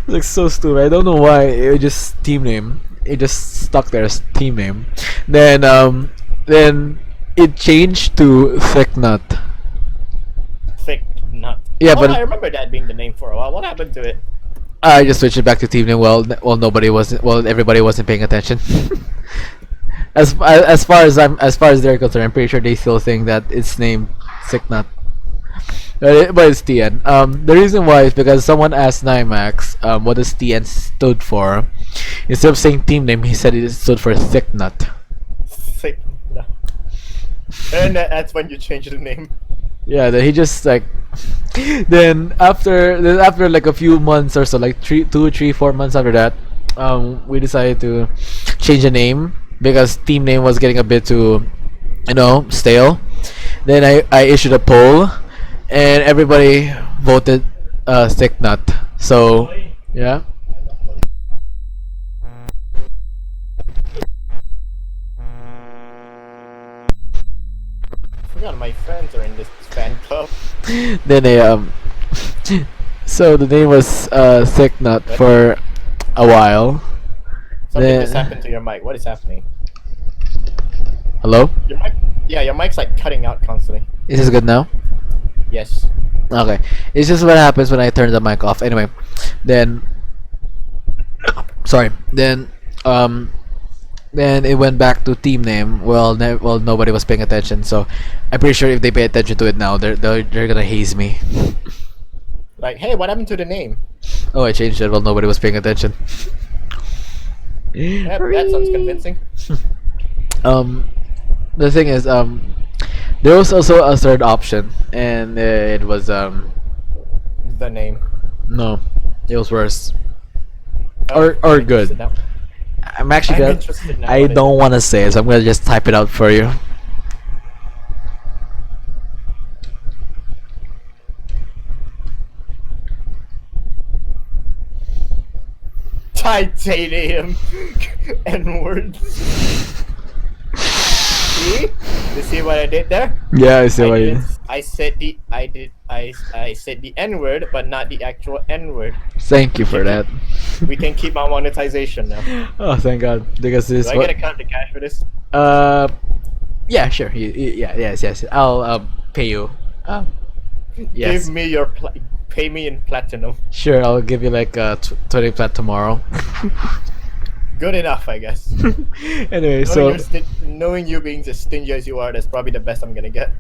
Like so stupid. I don't know why it was just team name. It just stuck there as team name. Then it changed to Thick Nut. Thick nut. Yeah, Oh, but I remember that being the name for a while. What happened to it? I just switched it back to team name. Well, everybody wasn't paying attention. As far as they're concerned, I'm pretty sure they still think that it's named Thick Nut. But it's TN. The reason why is because someone asked Nymax what does TN stood for. Instead of saying team name, he said it stood for Thick Nut. Thick nut. And that's when you change the name. Yeah, then he just like then after like a few months or so, like 4 months after that, we decided to change the name because team name was getting a bit too, stale. Then I issued a poll, and everybody voted Thick Nut. So yeah. None of my friends are in this fan club. Then so the name was Thick Nut for a while. Something just Then happened to your mic. What is happening? hello? Your mic? Yeah, your mic's like cutting out constantly. Is this good now? Yes. Okay. It's just what happens when I turn the mic off. Anyway, then sorry. Then it went back to team name. Well, well, nobody was paying attention. So I'm pretty sure if they pay attention to it now, they're gonna haze me. Like, hey, what happened to the name? Oh, I changed it. Well, nobody was paying attention. That sounds convincing. The thing is, there was also a third option, and it was The name. no, it was worse Oh, or I'm good. interested now. I'm actually I'm gonna. interested now. I What is don't it? want to say it, so I'm gonna just type it out for you. Titanium. N-words. See? You see what I did there? Yeah, I see I what you. didn't. I said the. I said the N-word, but not the actual N-word. Thank you for that. We can keep our monetization now. Oh, thank God, because Do this I what. get a cut of the cash for this? Yeah, sure. Yeah, yes. I'll pay you. Yes. Give me your pay me in platinum. Sure, I'll give you like 20 plat tomorrow. Good enough, I guess. Anyway, so Knowing you being as stingy as you are, that's probably the best I'm gonna get.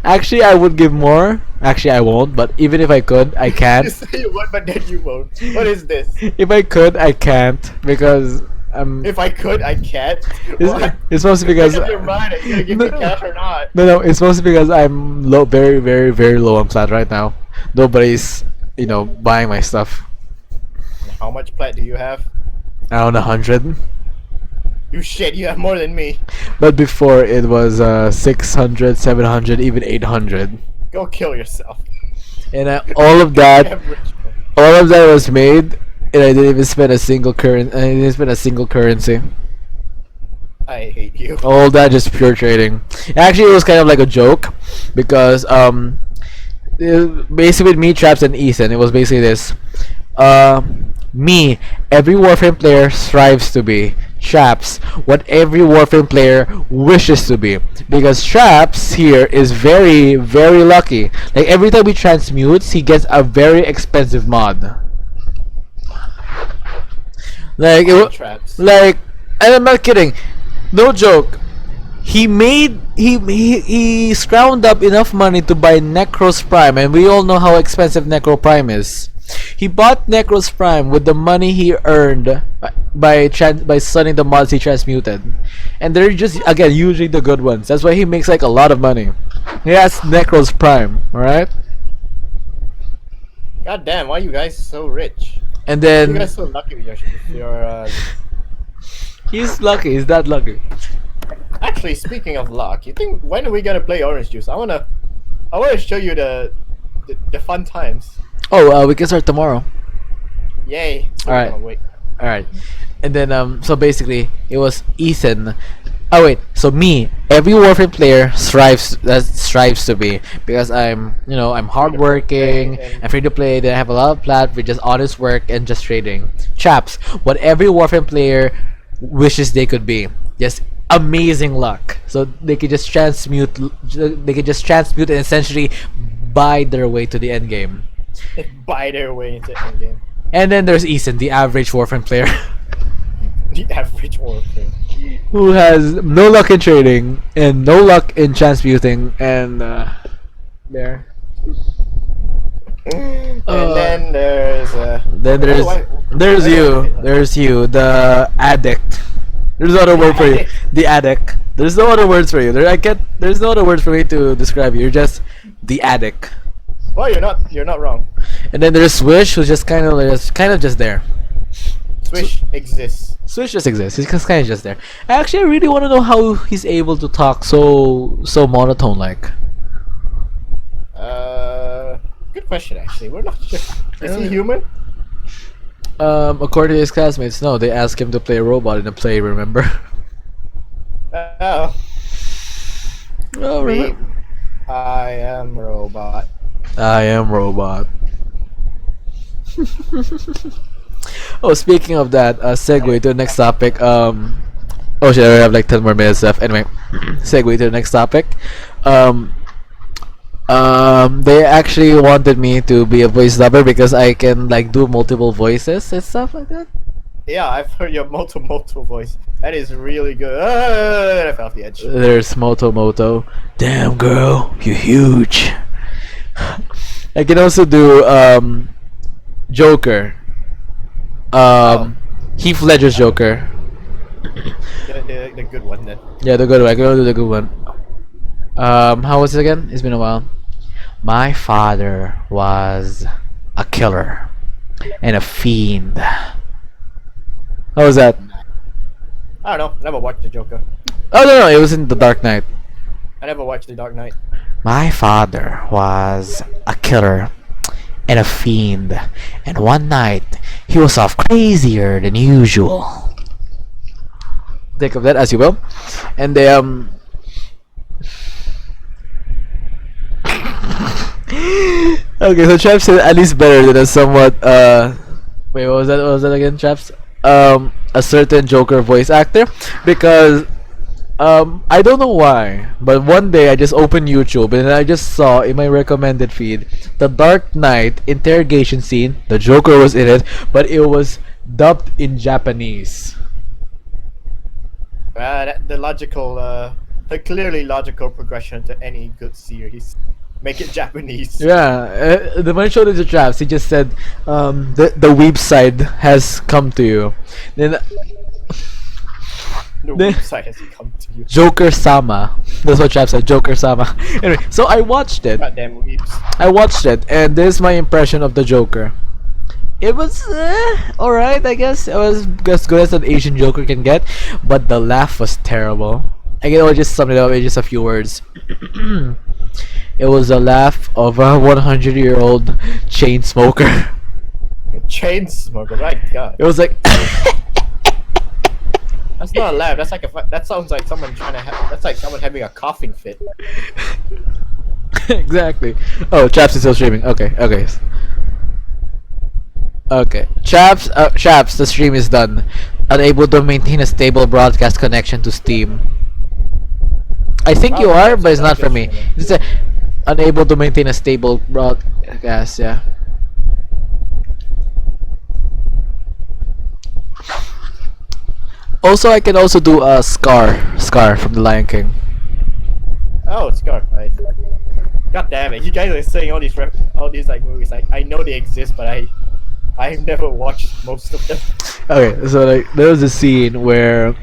actually I would give more. Actually, I won't. But even if I could, I You can't. say you would, but then you won't. What is this? If I could, I can't because I'm. If I could, I can't. What? It's mostly because. Make up your mind. Are you gonna give me No. cash or not? No, it's mostly because I'm low, very, very, very low on plat right now. Nobody's, buying my stuff. How much plat do you have? Around 100. You shit, you have more than me. But before it was 600, 700, even 800. Go kill yourself. And You have rich man. all of that was made, and I didn't even spend a single currency. I hate you. All that just pure trading. Actually, it was kind of like a joke, because basically with me, Traps, and Ethan, it was basically this. Me, every Warframe player strives to be. Traps, what every Warframe player wishes to be. Because Traps here is very, very lucky. Like every time he transmutes, he gets a very expensive mod. Like Traps. like, and I'm not kidding. No joke. He scrounged up enough money to buy Necros Prime, and we all know how expensive Necro Prime is. He bought Necros Prime with the money he earned by studying the mods he transmuted, and they're just again usually the good ones. That's why he makes like a lot of money. He has Necros Prime, all right? God damn, why are you guys so rich? And You then guys so lucky with your he's lucky. He's that lucky. Actually, speaking of luck, you think when are we gonna play Orange Juice? I wanna show you the fun times. Oh, we can start tomorrow. Yay! So Alright. I'm gonna wait. All right, and then so basically it was Ethan. Oh wait, so me, every Warframe player strives to be, because I'm hardworking, I'm free to play, then I have a lot of plat with just honest work and just trading. Chaps, what every Warframe player wishes they could be, just amazing luck, so they could just transmute and essentially buy their way to the end game. Buy their way into endgame. And then there's Ethan, the average Warframe player. The average Warframe. Who has no luck in trading and no luck in transmuting, and there. And then there's Then there's you, the addict. There's no other word for you, the addict. There's no other words for you. There's no other words for me to describe you. You're just the addict. Well, you're not wrong. And then there's Swish, who's just kind of just there. Swish exists. Swish just exists. He's kind of just there. Actually, I really want to know how he's able to talk so monotone like. Good question. Actually, we're not sure. Is he human? According to his classmates, no. They asked him to play a robot in a play. Remember? Oh. Oh, Me, remember? I am robot. I am robot. Oh, speaking of that, segue to the next topic. Oh shit, I have like 10 more minutes left. Anyway, segue to the next topic. Um, they actually wanted me to be a voice dubber because I can like do multiple voices and stuff like that. Yeah, I've heard your Moto voice. That is really good. I fell off the edge. There's Moto Moto. Damn girl, you're huge. I can also do Joker. Oh, Um, Heath Ledger's Joker. the good one then. Yeah, the good one. I can do the good one. How was it again? It's been a while. My father was a killer and a fiend. How was that? I don't know. Never watched the Joker. Oh no, it was in The Dark Knight. I never watched the Dark Knight. My father was a killer and a fiend, and one night he was off crazier than usual. Think of that as you will. And they okay, so Chaps said at least better than a somewhat wait, what was that? What was that again, Chaps? A certain Joker voice actor, because I don't know why, but one day I just opened YouTube and I just saw in my recommended feed the Dark Knight interrogation scene. The Joker was in it, but it was dubbed in Japanese. The logical, the clearly logical progression to any good series. Make it Japanese. Yeah, the man showed it to Traps. He just said, the weeb side has come to you. Then The the- website has come to you. Joker Sama. That's what Traps said. Joker Sama. Anyway, so I watched it. Goddamn weeps. I watched it, and this is my impression of the Joker. It was alright, I guess. It was as good as an Asian Joker can get, but the laugh was terrible. I can only just sum it up in just a few words. It was a laugh of a 100-year-old chain smoker. Chain smoker, right? God. It was like. That's not a laugh. That's like that sounds like someone trying to have. That's like someone having a coughing fit. Exactly. Oh, Chaps is still streaming. Okay, okay. Okay. Chaps, the stream is done. Unable to maintain a stable broadcast connection to Steam. I think you are, but it's not for me. It's unable to maintain a stable broadcast, yeah. Also, I can also do a Scar from The Lion King. Oh, it's Scar. Right. God damn it! You guys are saying all these like movies. Like I know they exist, but I've never watched most of them. Okay, so like there was a scene where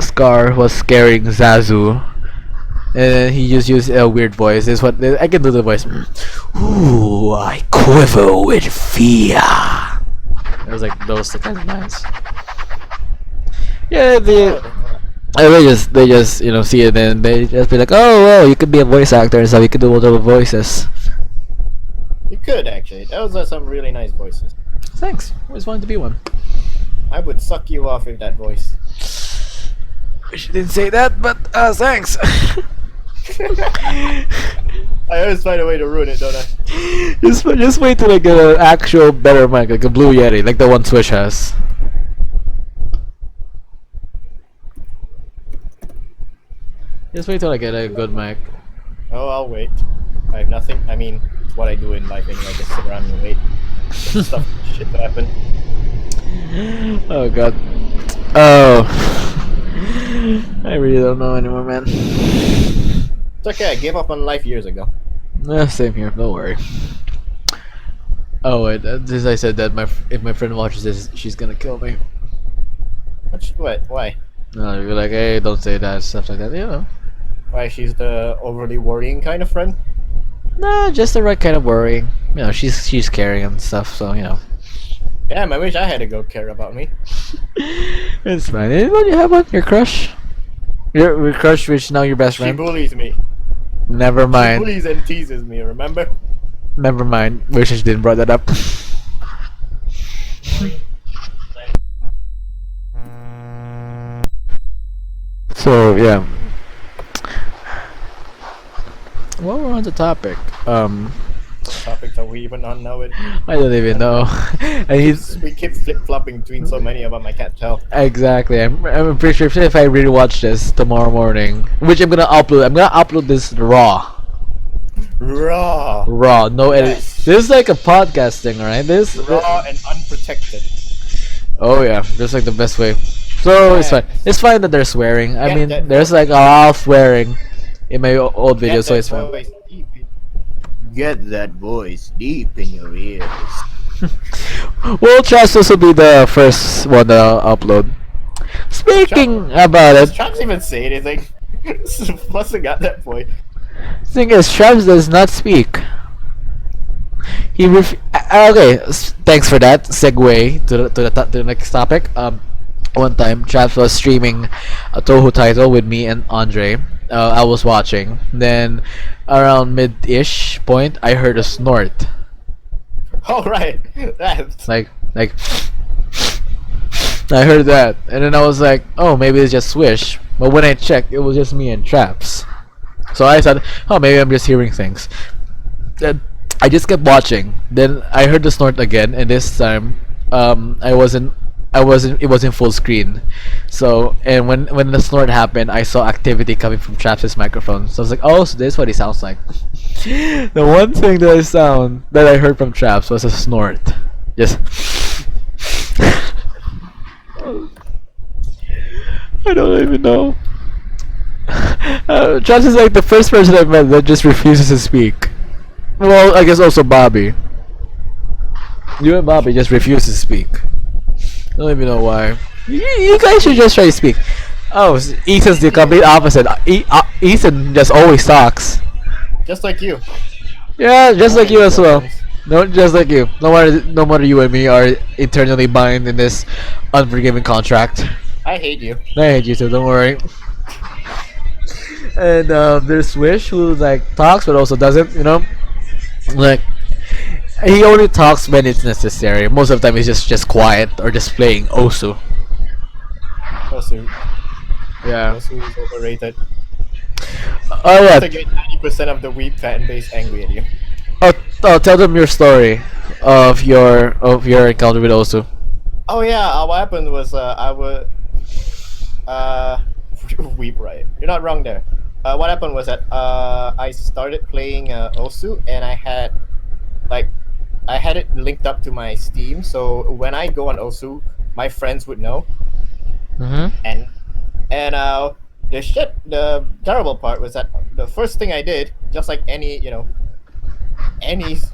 Scar was scaring Zazu, and he just used a weird voice. This is what I can do the voice. Ooh, I quiver with fear. It was like those kind of nice. Yeah, they just see it and they just be like, oh well, you could be a voice actor and stuff. You could do multiple voices. You could actually. Those are some really nice voices. Thanks. Always wanted to be one. I would suck you off with that voice. Wish you didn't say that, but thanks. I always find a way to ruin it, don't I? Just wait till I get an actual better mic, like a Blue Yeti, like the one Swish has. Just wait till I get a good mic. Oh, I'll wait. I have nothing. I mean, it's what I do in life anyway. I just sit around and wait. Stuff, shit to happen. Oh god. Oh. I really don't know anymore, man. It's okay. I gave up on life years ago. Same here. Don't worry. Oh wait, as I said that if my friend watches this, she's gonna kill me. What? Why? No, you're like, hey, don't say that, stuff like that. You know. Why? She's the overly worrying kind of friend. Nah, just the right kind of worrying. You know, she's caring and stuff, so you know. Damn, I wish I had a girl care about me. It's fine. Anybody have one? Your crush? Your crush, which now your best She friend? bullies me. Never She mind. bullies and teases me. Remember? Never mind. Wish I didn't brought that up. So yeah. Well, we're on the topic. What topics are we even on now? I don't even know. And he's We keep flip flopping between so many of them. I can't tell. exactly. I'm pretty sure if I really watch this tomorrow morning, which I'm gonna upload this raw, Raw, raw, no edit. yes, This is like a podcast thing, right? raw and unprotected. Oh yeah, that's like the best way. So it's fine. Yes. It's fine that they're swearing. I Get mean, that there's voice. like a lot of swearing in my old Get videos, so that it's fine. voice deep. Get that voice deep in your ears. Well, Trash, this will be the first one that I'll upload. Speaking about Does it, Traps even say anything? Fussing at that point. thing is, Travis does not speak. Okay, thanks for that segue to the next topic. One time, Travis was streaming a Toho title with me and Andre. I was watching. Then, around mid-ish point, I heard a snort. Oh right, that. Like, I heard that, and then I was like, oh, maybe it's just Swish. But when I checked, it was just me and Traps. So I thought, oh, maybe I'm just hearing things. Then I just kept watching. Then I heard the snort again, and this time, it was in full screen. So, and when the snort happened, I saw activity coming from Traps' microphone. So I was like, oh, so this is what he sounds like. The one thing that I heard from Traps was a snort. Just. I don't even know. Travis is like the first person I've met that just refuses to speak. Well, I guess also Bobby. You and Bobby just refuse to speak. I don't even know why. You guys should just try to speak. Oh, Ethan's the complete opposite. Ethan just always talks. Just like you. Yeah, just like you as well. Friends. No, just like you. No matter you and me are eternally bind in this unforgiving contract. I hate you. I hate you too. Don't worry. And there's Swish who like talks but also doesn't. You know, like he only talks when it's necessary. Most of the time he's just quiet or just playing Osu. Osu. Yeah. Osu is overrated. Oh yeah. To get 90% of the weeb fan base angry at you. Oh, tell them your story of your encounter with Osu. Oh yeah, what happened was I would weep right. You're not wrong there. What happened was that I started playing Osu and I had it linked up to my Steam, so when I go on Osu, my friends would know. Mm-hmm. And the terrible part was that the first thing I did, just like any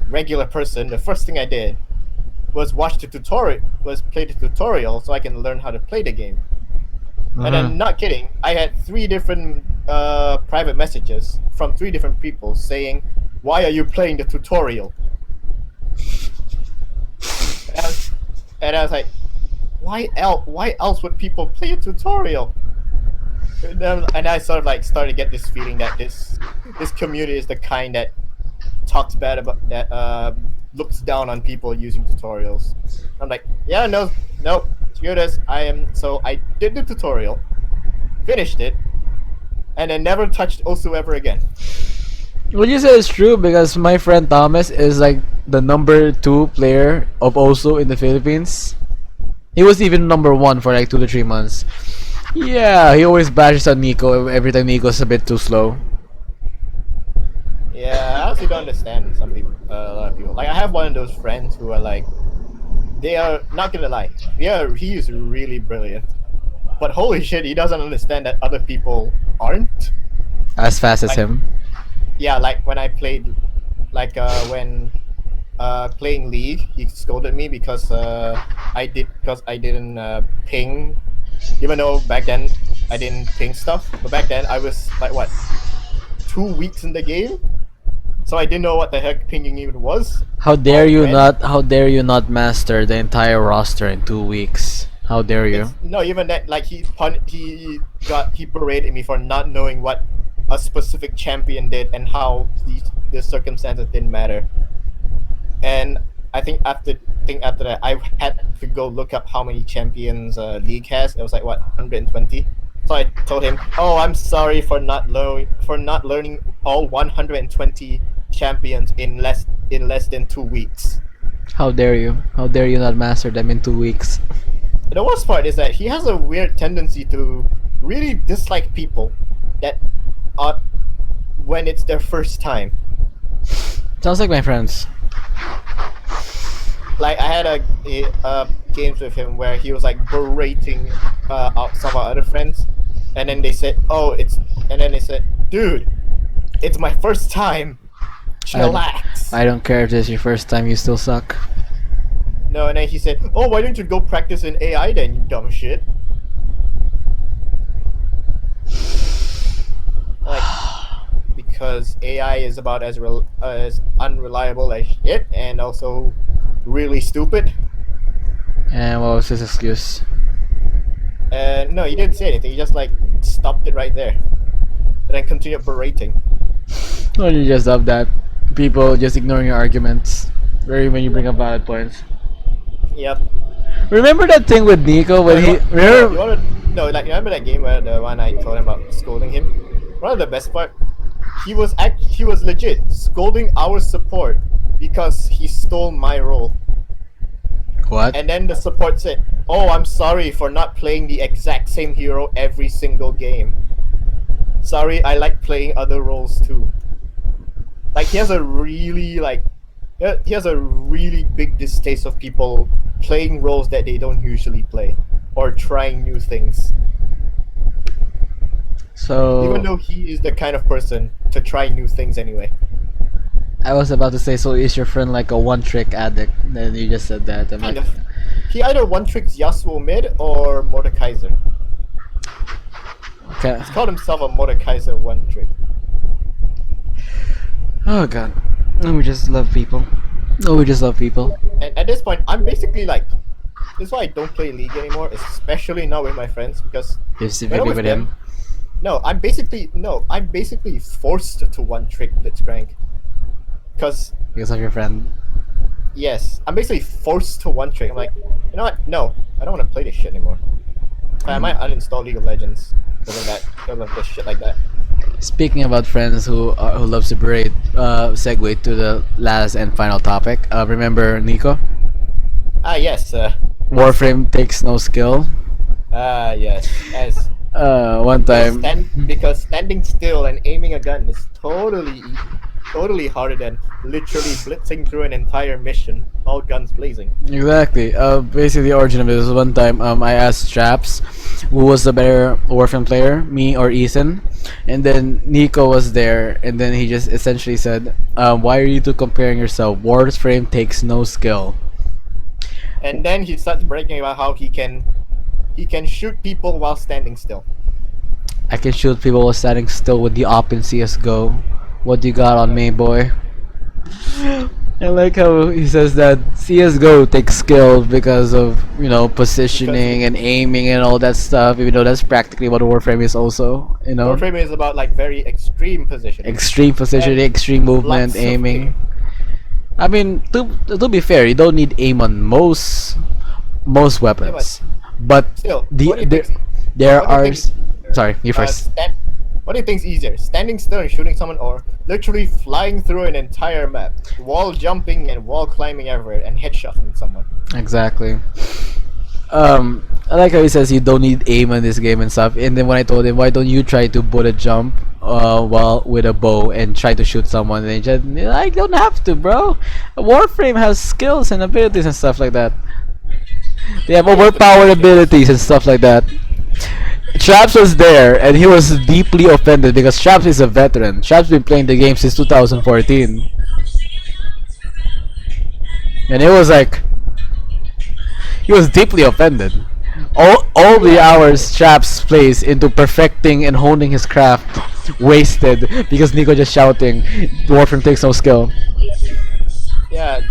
regular person, the first thing I did was play the tutorial so I can learn how to play the game. Mm-hmm. And I'm not kidding. I had 3 different private messages from 3 different people saying, "Why are you playing the tutorial?" And I was like, "Why else would people play a tutorial?" And I sort of like started to get this feeling that this community is the kind that talks bad about that, looks down on people using tutorials. I'm like, yeah, no, screw this. So I did the tutorial, finished it, and then never touched Osu ever again. What you say is true because my friend Thomas is like the number 2 player of Osu in the Philippines. He was even number 1 for like 2 to 3 months. Yeah, he always bashes on Nico every time Nico's a bit too slow. Yeah, I honestly don't understand some people, a lot of people. Like I have one of those friends who are like, they are not gonna lie. Yeah, he is really brilliant, but holy shit, he doesn't understand that other people aren't. As fast as Like, him. Yeah, like when I played, like when playing League, he scolded me because I didn't ping, even though back then I didn't ping stuff. But back then I was like what, 2 weeks in the game, so I didn't know what the heck pinging even was. How dare you when- not? How dare you not master the entire roster in 2 weeks? How dare you? No, even that, like he berated me for not knowing what a specific champion did and how the circumstances didn't matter. And I think after that, I had to go look up how many champions League has. It was like what, 120. So So I told him, "Oh, I'm sorry for not learning all 120 champions in less than 2 weeks." How dare you? How dare you not master them in 2 weeks? The worst part is that he has a weird tendency to really dislike people that are when it's their first time. Sounds like my friends. Like I had games with him where he was like berating some of our other friends, and then they said, "Oh, they said, dude, it's my first time. Chillax." I don't care if this is your first time, you still suck. No, and then he said, "Oh, why don't you go practice in AI then, you dumb shit?" Like, because AI is about as unreliable as shit, and also really stupid. And what was his excuse? And no, he didn't say anything. He just like stopped it right there, and then continued berating. Well, you just love that. People just ignoring your arguments. Very when you bring up valid points. Yep. Remember that thing with Nico when he remember? You wanna no, like remember that game where the one I told him about scolding him? One of the best part, he was legit scolding our support because he stole my role. What? And then the support said, "Oh, I'm sorry for not playing the exact same hero every single game. Sorry, I like playing other roles too." Like he has a really big distaste of people playing roles that they don't usually play or trying new things. So Even though he is the kind of person to try new things anyway. I was about to say, so is your friend like a one-trick addict? Then you just said that. I'm Kind like, of. He either one tricks Yasuo mid or Mordekaiser. okay. He's called himself a Mordekaiser one trick. Oh god. No, we just love people. No, we just love people. And at this point, I'm basically like, this is why I don't play League anymore, especially not with my friends, because If when I'm with with him. them, I'm basically forced to one trick Blitzcrank. Because Because of your friend. yes, I'm basically forced to one trick. I'm like, you know what? No, I don't want to play this shit anymore. I might uninstall League of Legends because of this shit like that. Speaking about friends who loves to berate, segue to the last and final topic. Remember Nico? Ah yes, Warframe takes no skill. yes. As One time. because standing still and aiming a gun is totally harder than literally blitzing through an entire mission, all guns blazing. Exactly. Basically, the origin of it was one time. I asked Straps, who was the better Warframe player, me or Ethan, and then Nico was there, and then he just essentially said, "Why are you two comparing yourself? Warframe takes no skill." And then he starts bragging about how he can shoot people while standing still. I can shoot people while standing still with the op in CS:GO. What do you got on me, boy? I like how he says that CS:GO takes skill because of positioning and aiming and all that stuff. Even though that's practically what Warframe is also. Warframe is about like very extreme positioning. Extreme positioning, And extreme movement, lots of aiming. I mean, to be fair, you don't need aim on most weapons, but Still, the what do you there, think? there what do you are. think- Sorry, you first. What do you think is easier, standing still and shooting someone, or literally flying through an entire map, wall jumping and wall climbing everywhere, and headshotting someone? Exactly. I like how he says you don't need aim in this game and stuff. And then when I told him, why don't you try to bullet jump while with a bow and try to shoot someone, and he said, I don't have to, bro. Warframe has skills and abilities and stuff like that. They have overpowered abilities and stuff like that. Traps was there and he was deeply offended because Traps is a veteran. Traps been playing the game since 2014. And it was like he was deeply offended. All the hours Traps plays into perfecting and honing his craft wasted because Nico just shouting Warframe takes no skill. Yeah,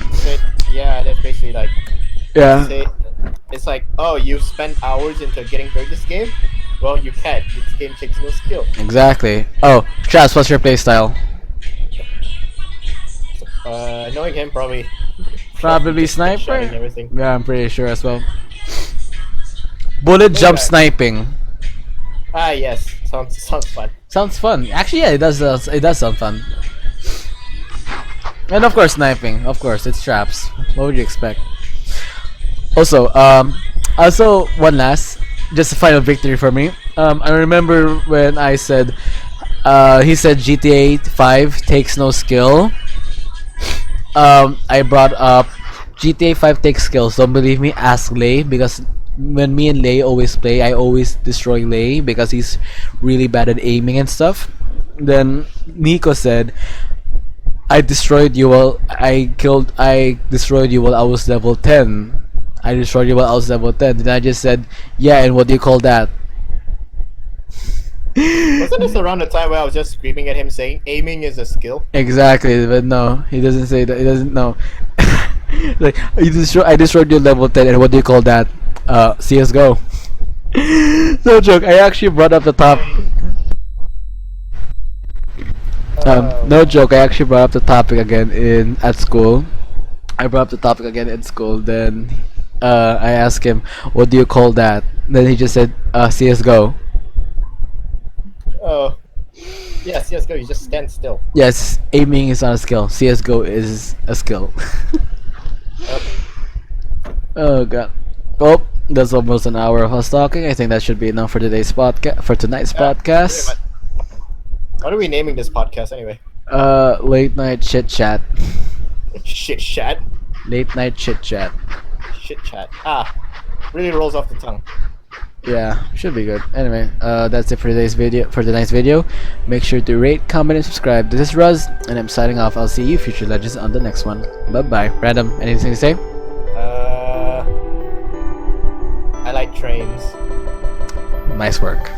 that's basically like Yeah. say it's like, oh, you spent hours into getting good at this game. Well, you can't. This game takes no skill. Exactly. Oh, Traps, what's your playstyle? Knowing him, probably Probably just headshotting sniper? everything. Yeah, I'm pretty sure as well. Bullet jump Yeah. sniping. Ah, yes. Sounds fun. Sounds fun. Actually, yeah, it does sound fun. And of course, sniping. Of course, it's traps. What would you expect? Also, one last, just a final victory for me. I remember when I said, he said GTA 5 takes no skill. I brought up GTA 5 takes skills. Don't believe me? Ask Lay, because when me and Lay always play, I always destroy Lay because he's really bad at aiming and stuff. Then Nico said, I destroyed you while I was level 10. I destroyed you while I was level 10. Then I just said, yeah, and what do you call that? Wasn't this around the time where I was just screaming at him saying aiming is a skill? Exactly, but no, he doesn't say that. He doesn't know. Like, I destroyed you level 10, and what do you call that? CS:GO. No joke. I actually brought up the top. No joke. I actually brought up the topic again in at school. I brought up the topic again in school. Then, I asked him, "What do you call that?" Then he just said, "CS:GO." Oh. Yes, go. You just stand still. Yes, aiming is not a skill. CS:GO is a skill. Oh god. Oh, that's almost an hour of us talking. I think that should be enough for today's podcast. For tonight's podcast. What are we naming this podcast anyway? Late night chit chat. Shit chat. Late night chit chat. Shit chat. Ah, really rolls off the tongue. Yeah, should be good. Anyway, that's it for today's video. For tonight's video, make sure to rate, comment, and subscribe. This is Ruz, and I'm signing off. I'll see you, future legends, on the next one. Bye bye. Random, anything to say? I like trains. Nice work.